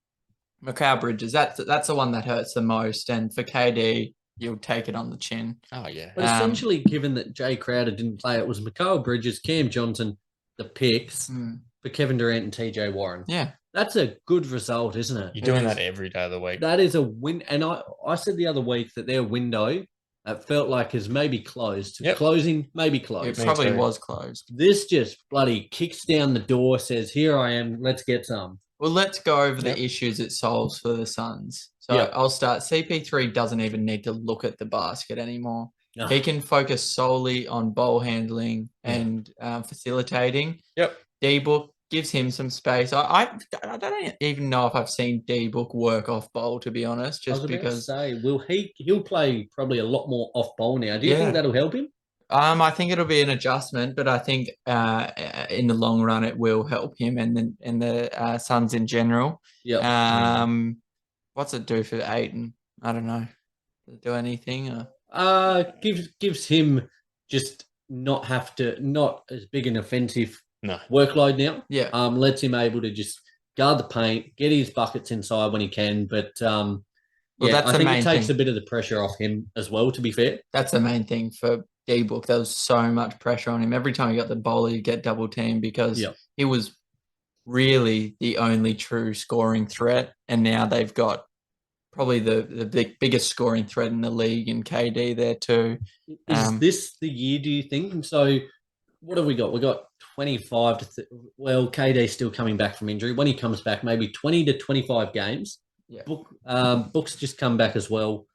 Mikal Bridges. That's the one that hurts the most. And for KD, you'll take it on the chin. Oh, yeah. But essentially, given that Jay Crowder didn't play, it was Mikal Bridges, Cam Johnson, the picks for Kevin Durant and TJ Warren. Yeah. That's a good result, isn't it? You're doing that every day of the week. That is a win. And I said the other week that their window felt like is maybe closed. Yep. Closing, maybe closed. It probably was closed. This just bloody kicks down the door, says, here I am, let's get some. Well, let's go over the issues it solves for the Suns. So I'll start. CP3 doesn't even need to look at the basket anymore. No. He can focus solely on ball handling and facilitating. Yep. D-Book gives him some space. I don't even know if I've seen D-Book work off ball, to be honest, just because. He'll play probably a lot more off ball now. Do you think that'll help him? I think it'll be an adjustment, but I think in the long run it will help him and the Suns in general. Yeah. What's it do for Ayton? I don't know. Does it do anything? Or? Gives him just not as big an offensive No. workload now. Yeah. Lets him able to just guard the paint, get his buckets inside when he can. But I think it takes a bit of the pressure off him as well, to be fair. That's the main thing for D-Book. There was so much pressure on him. Every time he got the ball, he'd get double teamed because he was really the only true scoring threat. And now they've got probably the biggest scoring threat in the league in KD there too. Is this the year, do you think? And so what have we got? We got 25 to well, KD's still coming back from injury. When he comes back, maybe 20 to 25 games. Yeah. Book's just come back as well.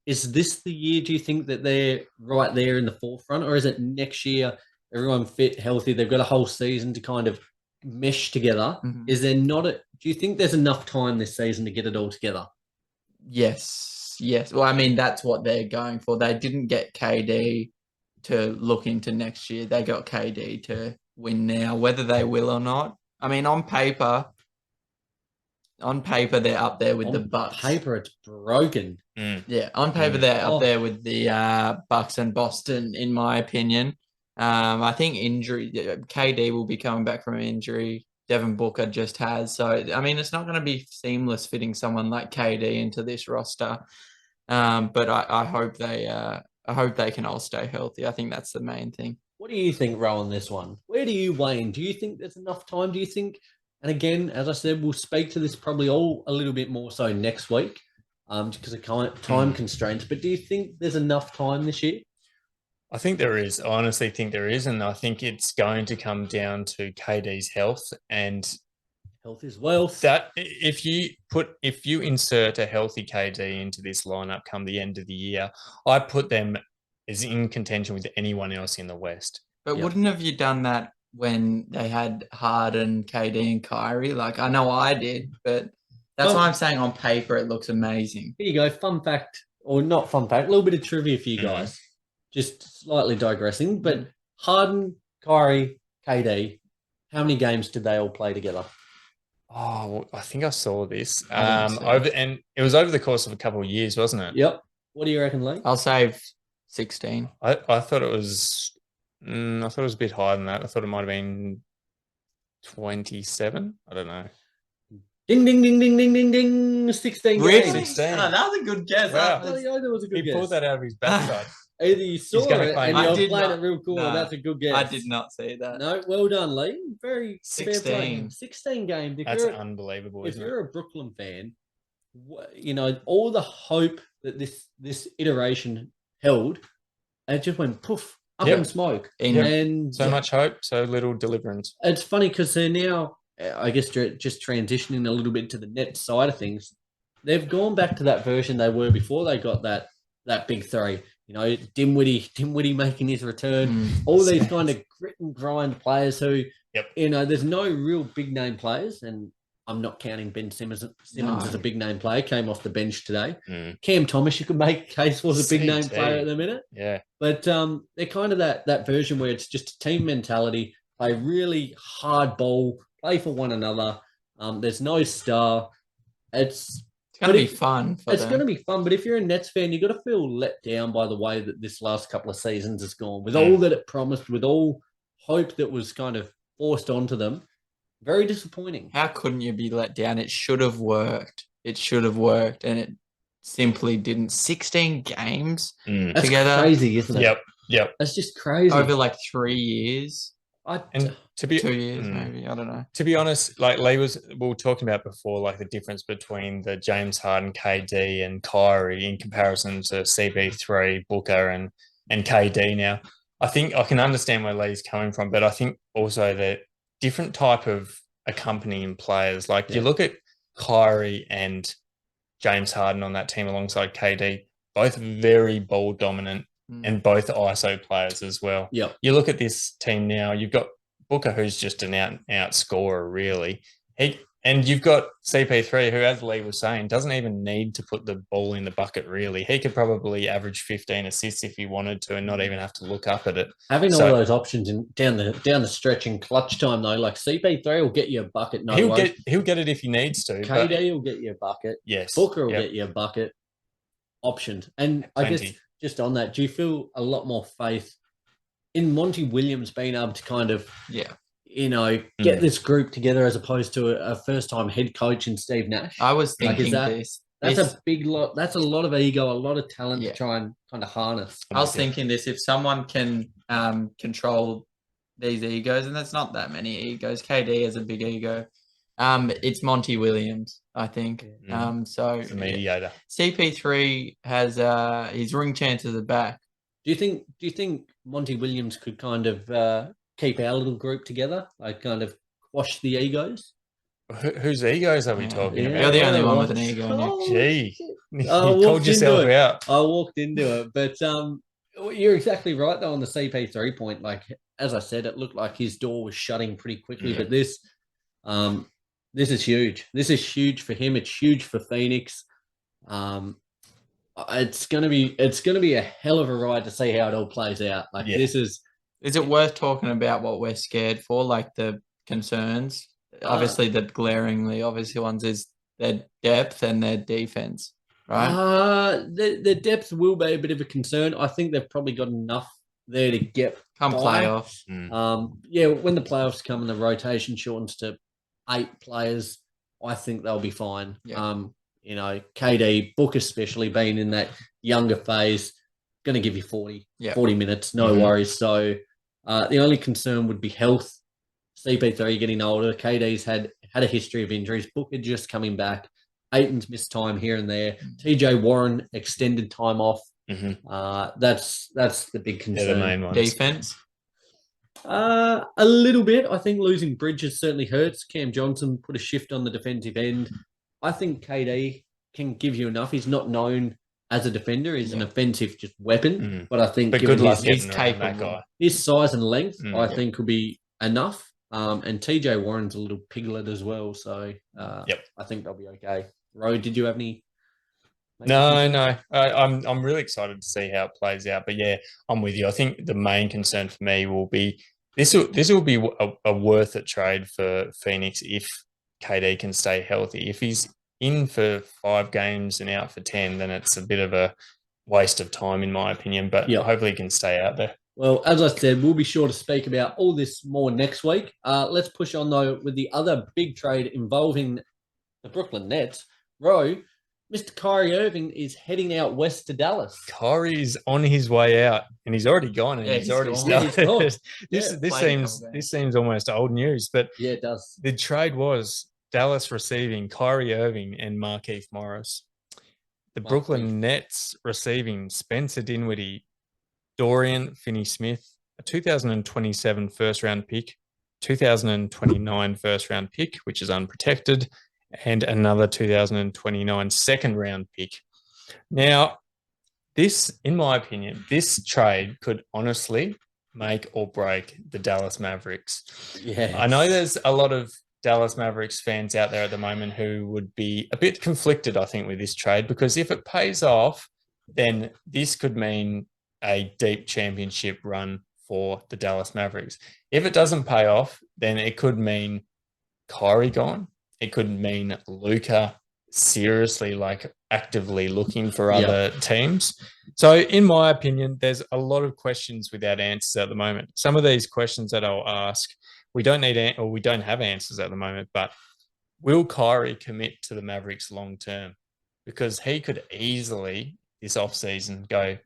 Is this the year, do you think, that they're right there in the forefront, or is it next year, everyone fit, healthy, they've got a whole season to kind of mesh together? Mhm. Is there not do you think there's enough time this season to get it all together? Yes. Well, I mean, that's what they're going for. They didn't get KD to look into next year. They got KD to win now, whether they will or not. I mean, on paper, they're up there with the Bucks. On paper, it's broken. Yeah, on paper, they're up there with the Bucks and Boston, in my opinion. I think injury, KD will be coming back from injury. Devin Booker just has. So, I mean, it's not going to be seamless fitting someone like KD into this roster. But I hope they can all stay healthy. I think that's the main thing. What do you think, Ro, on this one? Where do you, Wayne? Do you think there's enough time? Do you think, and again, as I said, we'll speak to this probably all a little bit more so next week, because of time constraints, but do you think there's enough time this year? I think there is. I honestly think there is, and I think it's going to come down to KD's health, and health is wealth. That if you insert a healthy KD into this lineup come the end of the year, I put them as in contention with anyone else in the West. But wouldn't have you done that when they had Harden, KD, and Kyrie? Like, I know I did, but that's why I'm saying on paper it looks amazing. Here you go. Fun fact, or not fun fact, a little bit of trivia for you guys. Just slightly digressing, but Harden, Kyrie, KD, how many games did they all play together? Oh, well, I think I saw this. And it was over the course of a couple of years, wasn't it? Yep. What do you reckon, Lee? I'll say 16. I thought it was. I thought it was a bit higher than that. I thought it might have been 27. I don't know. Ding, ding, ding, ding, ding, ding, ding. 16 really? games. 16. Oh, that was a good guess. Wow. That was a good guess. He pulled that out of his backside. Either you saw it and you're playing it real cool, or that's a good guess. I did not see that. No, well done, Lee. Very 16. fair play. 16 games. That's unbelievable, If you're a Brooklyn fan, you know, all the hope that this iteration held, and it just went poof, up in smoke. And so much hope, so little deliverance. It's funny because they're now, I guess, just transitioning a little bit to the net side of things. They've gone back to that version they were before they got that big three. You know, Dinwiddie making his return. All these kind of grit and grind players who, you know, there's no real big name players, and I'm not counting Ben Simmons as a big name player. Came off the bench today. Cam Thomas, you could make a case was a big name player at the minute. Yeah, but they're kind of that version where it's just a team mentality. Play really hard ball. Play for one another. There's no star. It's going to be fun. It's going to be fun. But if you're a Nets fan, you've got to feel let down by the way that this last couple of seasons has gone. With all that it promised, with all hope that was kind of forced onto them, very disappointing. How couldn't you be let down? It should have worked. And it simply didn't. 16 games together. That's crazy, isn't it? Yep. That's just crazy. Over like 3 years. And to be 2 years, maybe. I don't know. To be honest, like we were talking about before, like the difference between the James Harden, KD, and Kyrie in comparison to CP3, Booker, and KD. Now, I think I can understand where Lee's coming from, but I think also that different type of accompanying players. Like you look at Kyrie and James Harden on that team alongside KD, both very ball dominant. And both ISO players as well. Yeah. You look at this team now, you've got Booker, who's just an out scorer, really. And you've got CP3, who, as Lee was saying, doesn't even need to put the ball in the bucket, really. He could probably average 15 assists if he wanted to and not even have to look up at it. Having all those options down the stretch in clutch time, though, like CP3 will get you a bucket. He'll get it if he needs to. KD will get you a bucket. Yes. Booker will get you a bucket. Optioned. And I guess just on that, do you feel a lot more faith in Monty Williams being able to kind of, you know, get this group together as opposed to a first-time head coach in Steve Nash? I was thinking That's a big lot. That's a lot of ego, a lot of talent to try and kind of harness. I was thinking this: if someone can control these egos, and there's not that many egos. KD has a big ego. It's Monty Williams, I think. So it's a mediator. CP3 has his ring chances are back. Do you think Monty Williams could kind of keep our little group together, like kind of quash the egos. Whose egos are we talking about? You're the only one with an ego, Nick. Gee, you I called walked yourself into it. out. I walked into it, but you're exactly right though on the CP3 point. Like as I said, it looked like his door was shutting pretty quickly, but this is huge. This is huge for him. It's huge for Phoenix. It's gonna be a hell of a ride to see how it all plays out. Like this is. Is it worth talking about what we're scared for, like the concerns? Obviously, the glaringly obvious ones is their depth and their defense, right? The depth will be a bit of a concern. I think they've probably got enough there to get come by. Playoffs. When the playoffs come and the rotation shortens to 8 players, I think they'll be fine. Yeah. KD, Book especially being in that younger phase, going to give you 40 minutes, no worries. So the only concern would be health. CP3 getting older. KD's had a history of injuries. Booker just coming back. Ayton's missed time here and there. TJ Warren extended time off. That's the big concern. The main ones. Defense. A little bit. I think losing Bridges certainly hurts. Cam Johnson put a shift on the defensive end. I think KD can give you enough. He's not known as a defender. He's an offensive just weapon. But I think good luck he's capable. His size and length, I think, will be enough. And TJ Warren's a little piglet as well. So I think they'll be okay. Ro, did you have any? No. I'm really excited to see how it plays out. But yeah, I'm with you. I think the main concern for me will be this will be a worth it trade for Phoenix if KD can stay healthy. If he's in for 5 games and out for 10, then it's a bit of a waste of time in my opinion. But hopefully he can stay out there. Well, as I said, we'll be sure to speak about all this more next week. Let's push on, though, with the other big trade involving the Brooklyn Nets. Ro, Mr. Kyrie Irving is heading out west to Dallas. Kyrie's on his way out, and he's already gone, and he's already started. This seems almost old news, but yeah, it does. The trade was Dallas receiving Kyrie Irving and Markieff Morris. The Brooklyn Nets receiving Spencer Dinwiddie, Dorian Finney-Smith, a 2027 first-round pick, 2029 first-round pick, which is unprotected, and another 2029 second-round pick. Now, this, in my opinion, this trade could honestly make or break the Dallas Mavericks. Yeah, I know there's a lot of Dallas Mavericks fans out there at the moment who would be a bit conflicted, I think, with this trade, because if it pays off, then this could mean a deep championship run for the Dallas Mavericks. If it doesn't pay off, then it could mean Kyrie gone. It could mean Luka seriously, actively looking for other teams. So in my opinion, there's a lot of questions without answers at the moment. Some of these questions that I'll ask, we don't have answers at the moment, but will Kyrie commit to the Mavericks long term? Because he could easily this offseason go,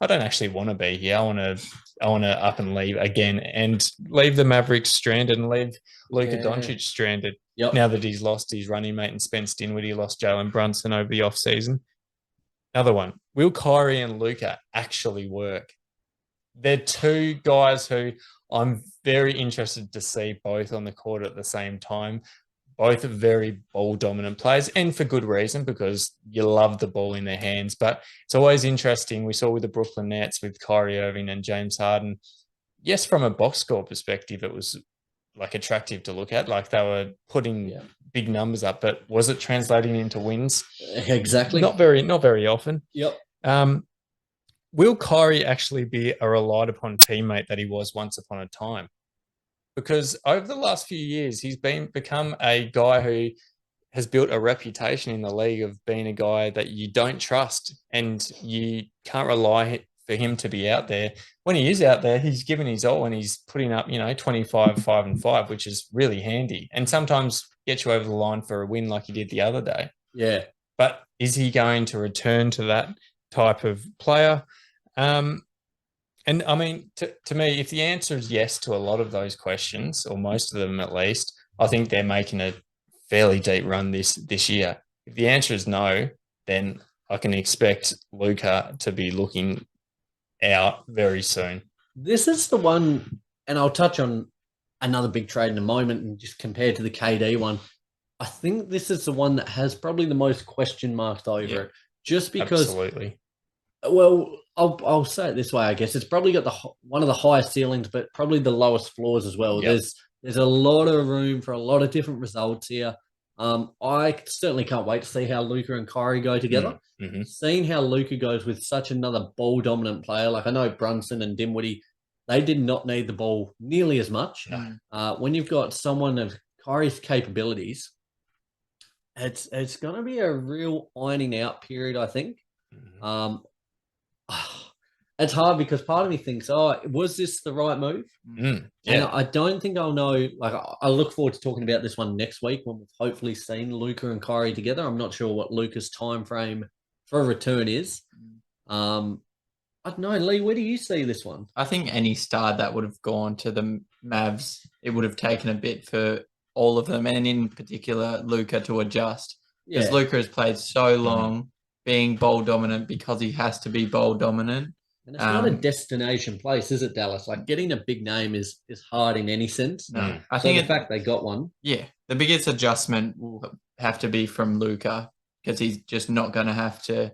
I don't actually want to be here. I want to up and leave again and leave the Mavericks stranded and leave Luka Doncic stranded. Now that he's lost his running mate and Spence Dinwiddie lost Jaylen Brunson over the offseason. Another one, will Kyrie and Luka actually work? They're 2 guys who I'm very interested to see both on the court at the same time. Both are very ball-dominant players, and for good reason, because you love the ball in their hands. But it's always interesting. We saw with the Brooklyn Nets with Kyrie Irving and James Harden. Yes, from a box score perspective, it was attractive to look at. They were putting big numbers up, but was it translating into wins? Exactly. Not very often. Yep. Will Kyrie actually be a relied upon teammate that he was once upon a time? Because over the last few years, he's become a guy who has built a reputation in the league of being a guy that you don't trust and you can't rely for him to be out there. When he is out there, he's given his all and he's putting up, 25, 5 and 5, which is really handy. And sometimes get you over the line for a win like he did the other day. Yeah. But is he going to return to that type of player? And I mean, to me, if the answer is yes to a lot of those questions, or most of them at least, I think they're making a fairly deep run this year. If the answer is no, then I can expect Luka to be looking out very soon. This is the one, and I'll touch on another big trade in a moment, and just compared to the KD one, I think this is the one that has probably the most question marks over it, just because. Absolutely. Well, I'll say it this way. I guess it's probably got one of the highest ceilings, but probably the lowest floors as well. Yep. There's a lot of room for a lot of different results here. I certainly can't wait to see how Luka and Kyrie go together. Mm-hmm. Seeing how Luka goes with such another ball dominant player, like I know Brunson and Dinwiddie, they did not need the ball nearly as much. No. When you've got someone of Kyrie's capabilities, it's going to be a real ironing out period, I think. Mm-hmm. It's hard because part of me thinks, was this the right move? Yeah. And I don't think I'll know. Like, I look forward to talking about this one next week when we've hopefully seen Luka and Kyrie together. I'm not sure what Luka's time frame for a return is. I don't know, Lee, where do you see this one? I think any star that would have gone to the Mavs, it would have taken a bit for all of them, and in particular, Luka to adjust. Because Luka has played so long being ball dominant because he has to be ball dominant. And it's not a destination place, is it, Dallas? Like, getting a big name is hard in any sense. No, I think the fact they got one. Yeah, the biggest adjustment will have to be from Luka, because he's just not going to have to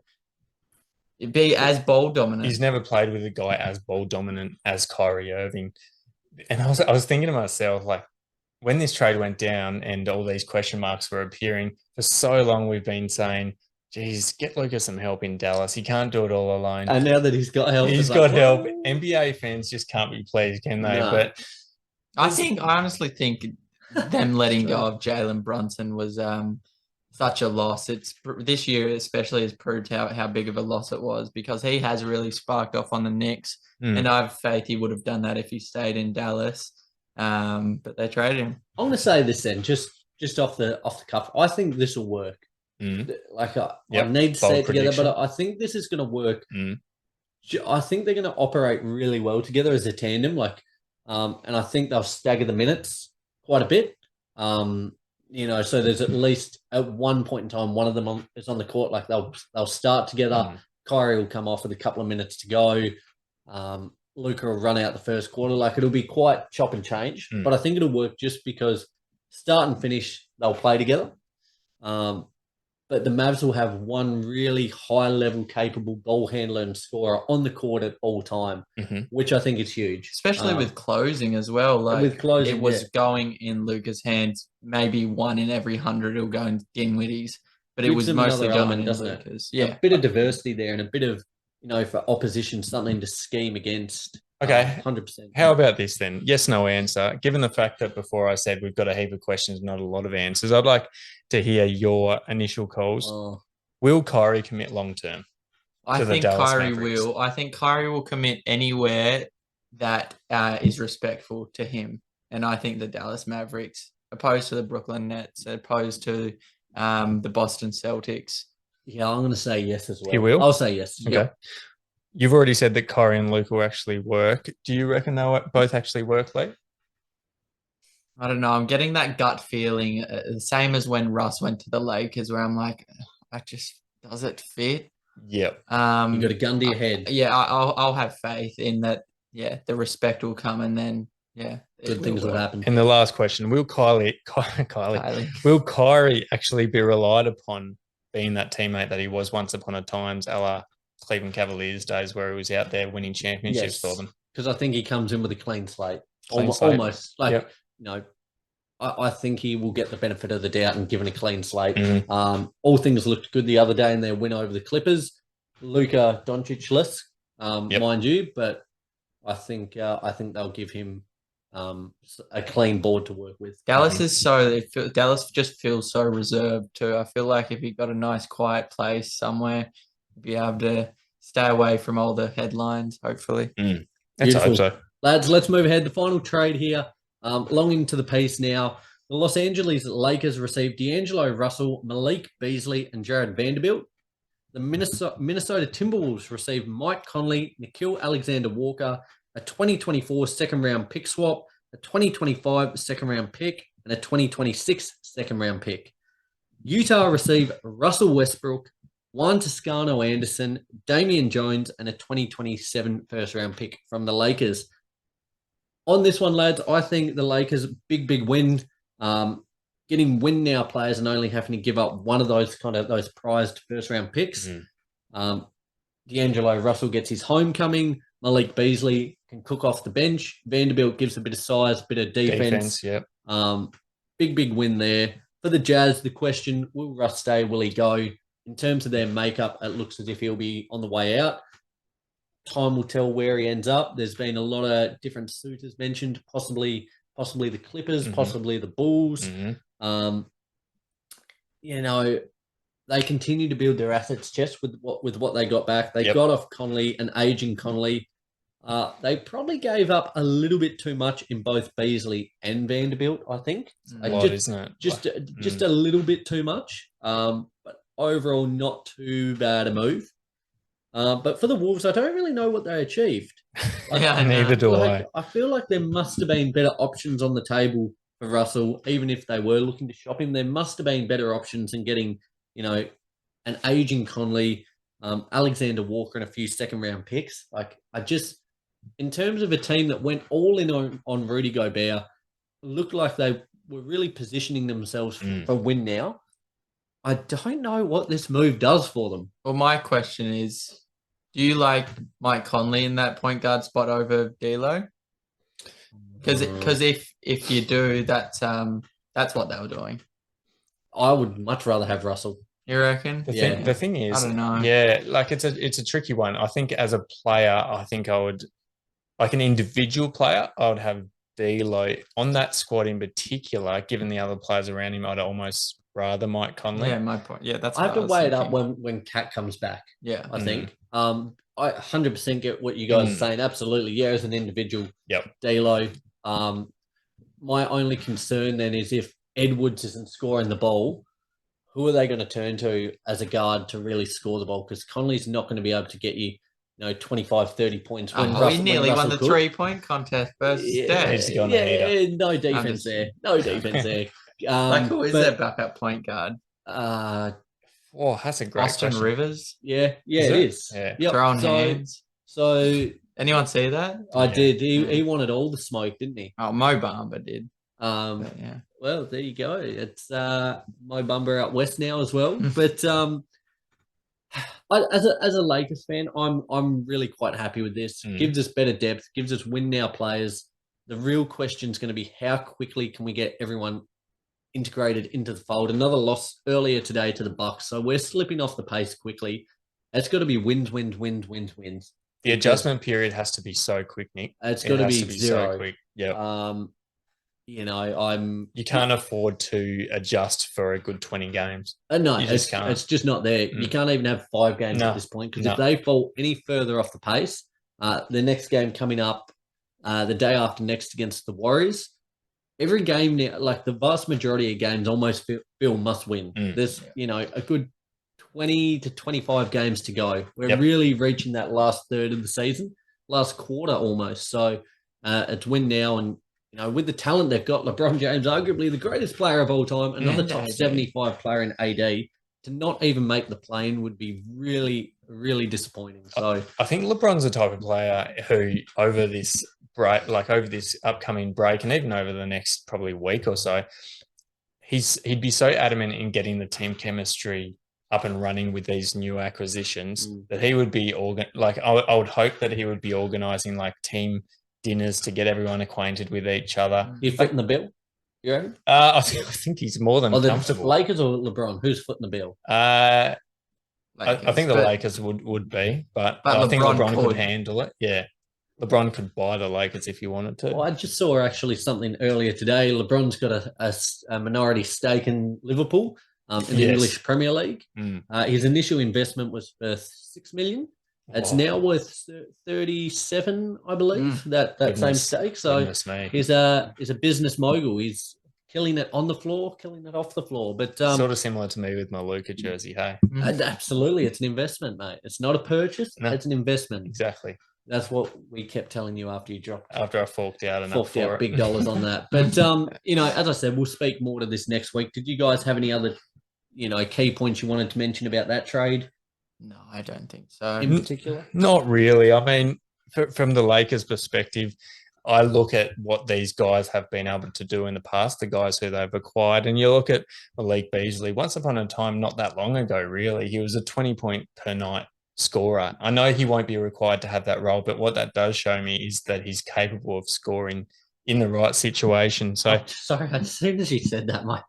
be as ball dominant. He's never played with a guy as ball dominant as Kyrie Irving. And I was thinking to myself, like, when this trade went down and all these question marks were appearing, for so long we've been saying, geez, get Luka some help in Dallas. He can't do it all alone. And now that he's got help. He's got help. NBA fans just can't be pleased, can they? No. But I honestly think them letting go of Jaylen Brunson was such a loss. This year especially has proved how big of a loss it was, because he has really sparked off on the Knicks, and I have faith he would have done that if he stayed in Dallas. But they traded him. I'm going to say this then, just off the cuff. I think this will work. Like I need to say it together, but I think this is going to work. I think they're going to operate really well together as a tandem. Like, and I think they'll stagger the minutes quite a bit. So there's at least at one point in time, one of them is on the court. Like they'll start together. Kyrie will come off with a couple of minutes to go. Luka will run out the first quarter. Like, it'll be quite chop and change, but I think it'll work just because start and finish, they'll play together. But the Mavs will have one really high-level capable ball handler and scorer on the court at all time, which I think is huge. Especially with closing as well. Like, with closing, it was going in Luka's hands. Maybe 1 in every 100 will go in Dinwiddie's, but it was mostly going in Luka's. Yeah, a bit of diversity there, and a bit of, for opposition, something to scheme against. Okay. 100%. How about this then? Yes, no answer. Given the fact that before I said we've got a heap of questions, not a lot of answers, I'd like to hear your initial calls. Will Kyrie commit long term? I think Kyrie will. I think Kyrie will commit anywhere that is respectful to him. And I think the Dallas Mavericks, opposed to the Brooklyn Nets, opposed to the Boston Celtics. Yeah, I'm going to say yes as well. He will? I'll say yes. Okay. Yep. You've already said that Kyrie and Luka will actually work. Do you reckon they'll both actually work, Lee? I don't know. I'm getting that gut feeling, the same as when Russ went to the Lakers, where I'm like, does it fit? Yep. You got a gun to your head. Yeah, I'll have faith in that. Yeah, the respect will come, and then good things will happen. And the last question: will Kyrie actually be relied upon being that teammate that he was once upon a time, a la Cleveland Cavaliers days, where he was out there winning championships for them? Because I think he comes in with a clean slate. Almost. Like, I think he will get the benefit of the doubt and given a clean slate. All things looked good the other day in their win over the Clippers. Luka Doncic-less, mind you, but I think they'll give him a clean board to work with. Dallas Dallas just feels so reserved too. I feel like if he got a nice quiet place somewhere, he'd be able to stay away from all the headlines, hopefully. Let's hope so. Lads, let's move ahead. The final trade here, longing to the piece now. The Los Angeles Lakers received D'Angelo Russell, Malik Beasley, and Jared Vanderbilt. The Minnesota Timberwolves received Mike Conley, Nickeil Alexander-Walker, a 2024 second-round pick swap, a 2025 second-round pick, and a 2026 second-round pick. Utah received Russell Westbrook, Juan Toscano-Anderson, Damian Jones, and a 2027 first-round pick from the Lakers. on this one, lads, I think the Lakers big win. Getting win now players and only having to give up one of those those prized first round picks. D'Angelo Russell gets his homecoming. Malik Beasley can cook off the bench. Vanderbilt gives a bit of size, a bit of defense. Yep. Big win there. For the Jazz, the question, will Russ stay? Will he go? In terms of their makeup, it looks as if he'll be on the way out. Time will tell where he ends up. There's been a lot of different suitors mentioned, possibly the Clippers, possibly the Bulls. They continue to build their assets chest with what they got back. They got off Conley, an aging Conley. They probably gave up a little bit too much in both Beasley and Vanderbilt, I think. Isn't it? Just a little bit too much. But overall, not too bad a move. But for the Wolves, I don't really know what they achieved. Neither do I. I feel like there must have been better options on the table for Russell, even if they were looking to shop him. There must have been better options than getting, an aging Conley, Alexander Walker, and a few second-round picks. In terms of a team that went all in on Rudy Gobert, looked like they were really positioning themselves for win now. I don't know what this move does for them. Well, my question is, do you like Mike Conley in that point guard spot over D'Lo? Because if you do, that's what they were doing. I would much rather have Russell. You reckon? The thing is, I don't know. Yeah, it's a tricky one. I think as a player, I think I would, like an individual player, I would have D'Lo on that squad in particular. Given the other players around him, I'd almost rather Mike Conley. Yeah, my point. Yeah, that's. I have to weigh it up when Cat comes back. Yeah, I think. I 100% get what you guys are saying. Absolutely, yeah, as an individual. Yep. D'Lo. My only concern then is if Edwards isn't scoring the ball, who are they going to turn to as a guard to really score the ball? Because Conley's not going to be able to get you, 25, 30y points. He nearly won the 3-point contest versus Steph. No defense there. No defense there. Who is their backup point guard? That's a great Austin question. Rivers. Yeah, it is. Yeah. Yep. Throwing hands. So anyone see that? I did. He wanted all the smoke, didn't he? Oh, Mo Bamba did. Yeah. Well, there you go. It's Mo Bamba out west now as well. But as a Lakers fan, I'm really quite happy with this. Gives us better depth. Gives us win now players. The real question is going to be how quickly can we get everyone integrated into the fold. Another loss earlier today to the Bucks, so we're slipping off the pace quickly. It's got to be wins. The adjustment period has to be so quick, Nick. It's got to be zero. So quick. Yeah. You can't afford to adjust for a good 20 games. No, it's just not there. You can't even have 5 games at this point because if they fall any further off the pace, the next game coming up, the day after next against the Warriors. Every game now, like the vast majority of games, almost feel must win. There's, a good 20 to 25 games to go. We're really reaching that last third of the season, last quarter almost. So it's win now. And, with the talent they've got, LeBron James, arguably the greatest player of all time, another top 75 player in AD, to not even make the play-in would be really, really disappointing. So I think LeBron's the type of player who over this upcoming break and even over the next probably week or so, he'd be so adamant in getting the team chemistry up and running with these new acquisitions that he would be I would hope that he would be organizing like team dinners to get everyone acquainted with each other. You footing the bill? You reckon? I think he's more than comfortable. The Lakers or LeBron? Who's footing the bill? I think the Lakers would be, but I think LeBron could handle it. Yeah. LeBron could buy the Lakers if he wanted to. Well, I just saw actually something earlier today. LeBron's got a minority stake in Liverpool in the English Premier League. His initial investment was for $6 million. It's now worth 37, I believe. That same stake. So he's a business mogul. He's killing it on the floor, killing it off the floor. But sort of similar to me with my Luka jersey. Hey, absolutely, it's an investment, mate. It's not a purchase. No. It's an investment. Exactly. That's what we kept telling you after you dropped. After I forked out big dollars on that. But as I said, we'll speak more to this next week. Did you guys have any other, key points you wanted to mention about that trade? No, I don't think so. In particular, not really. I mean, from the Lakers' perspective, I look at what these guys have been able to do in the past, the guys who they've acquired, and you look at Malik Beasley. Once upon a time, not that long ago, really, he was a 20-point per night scorer. I know he won't be required to have that role, but what that does show me is that he's capable of scoring in the right situation. So sorry, as soon as you said that, my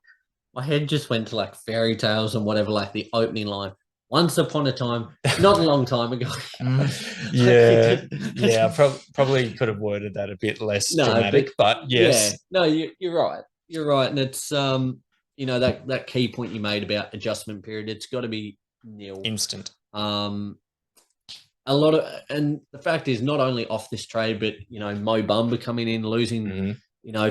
head just went to like fairy tales and whatever, like the opening line. Once upon a time, not a long time ago. Yeah. I probably could have worded that a bit less dramatic, but yes. Yeah, no, you're right. You're right, and it's that key point you made about adjustment period. It's got to be nil, instant. A lot of, and the fact is, not only off this trade, but Mo Bamba coming in, losing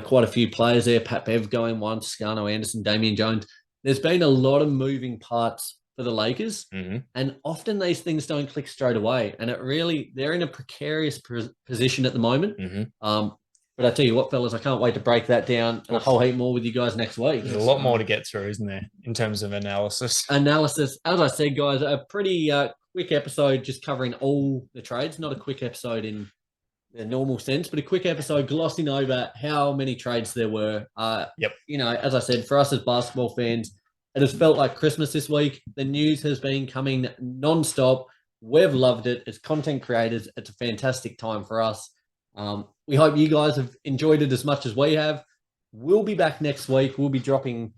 quite a few players there. Pat Bev going one, Toscano Anderson, Damian Jones. There's been a lot of moving parts for the Lakers, and often these things don't click straight away, and they're in a precarious position at the moment. But I tell you what, fellas, I can't wait to break that down and a whole heap more with you guys next week. There's a lot more to get through, isn't there, in terms of analysis? As I said, guys, a pretty quick episode just covering all the trades. Not a quick episode in the normal sense, but a quick episode glossing over how many trades there were. As I said, for us as basketball fans, it has felt like Christmas this week. The news has been coming non-stop. We've loved it. As content creators, it's a fantastic time for us. We hope you guys have enjoyed it as much as we have. We'll be back next week. We'll be dropping,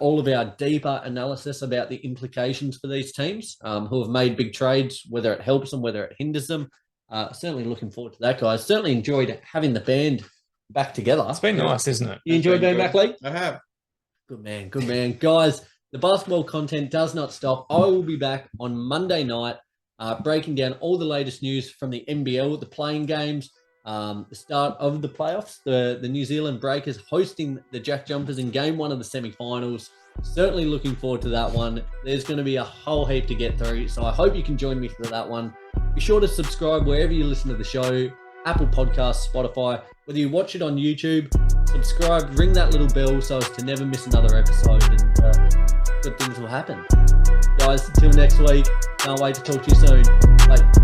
all of our deeper analysis about the implications for these teams who have made big trades, whether it helps them, whether it hinders them. Certainly looking forward to that, guys. Certainly enjoyed having the band back together. It's been nice, isn't it? You enjoyed being back, Lee? I have. Good man. Guys, the basketball content does not stop. I will be back on Monday night breaking down all the latest news from the NBL, the playing games, the start of the playoffs, the New Zealand Breakers hosting the Jack Jumpers in game 1 of the semi-finals. Certainly looking forward to that one. There's going to be a whole heap to get through, so I hope you can join me for that one. Be sure to subscribe wherever you listen to the show, Apple Podcasts, Spotify. Whether you watch it on YouTube, subscribe, ring that little bell so as to never miss another episode, and good things will happen. Guys, until next week, can't wait to talk to you soon. Bye.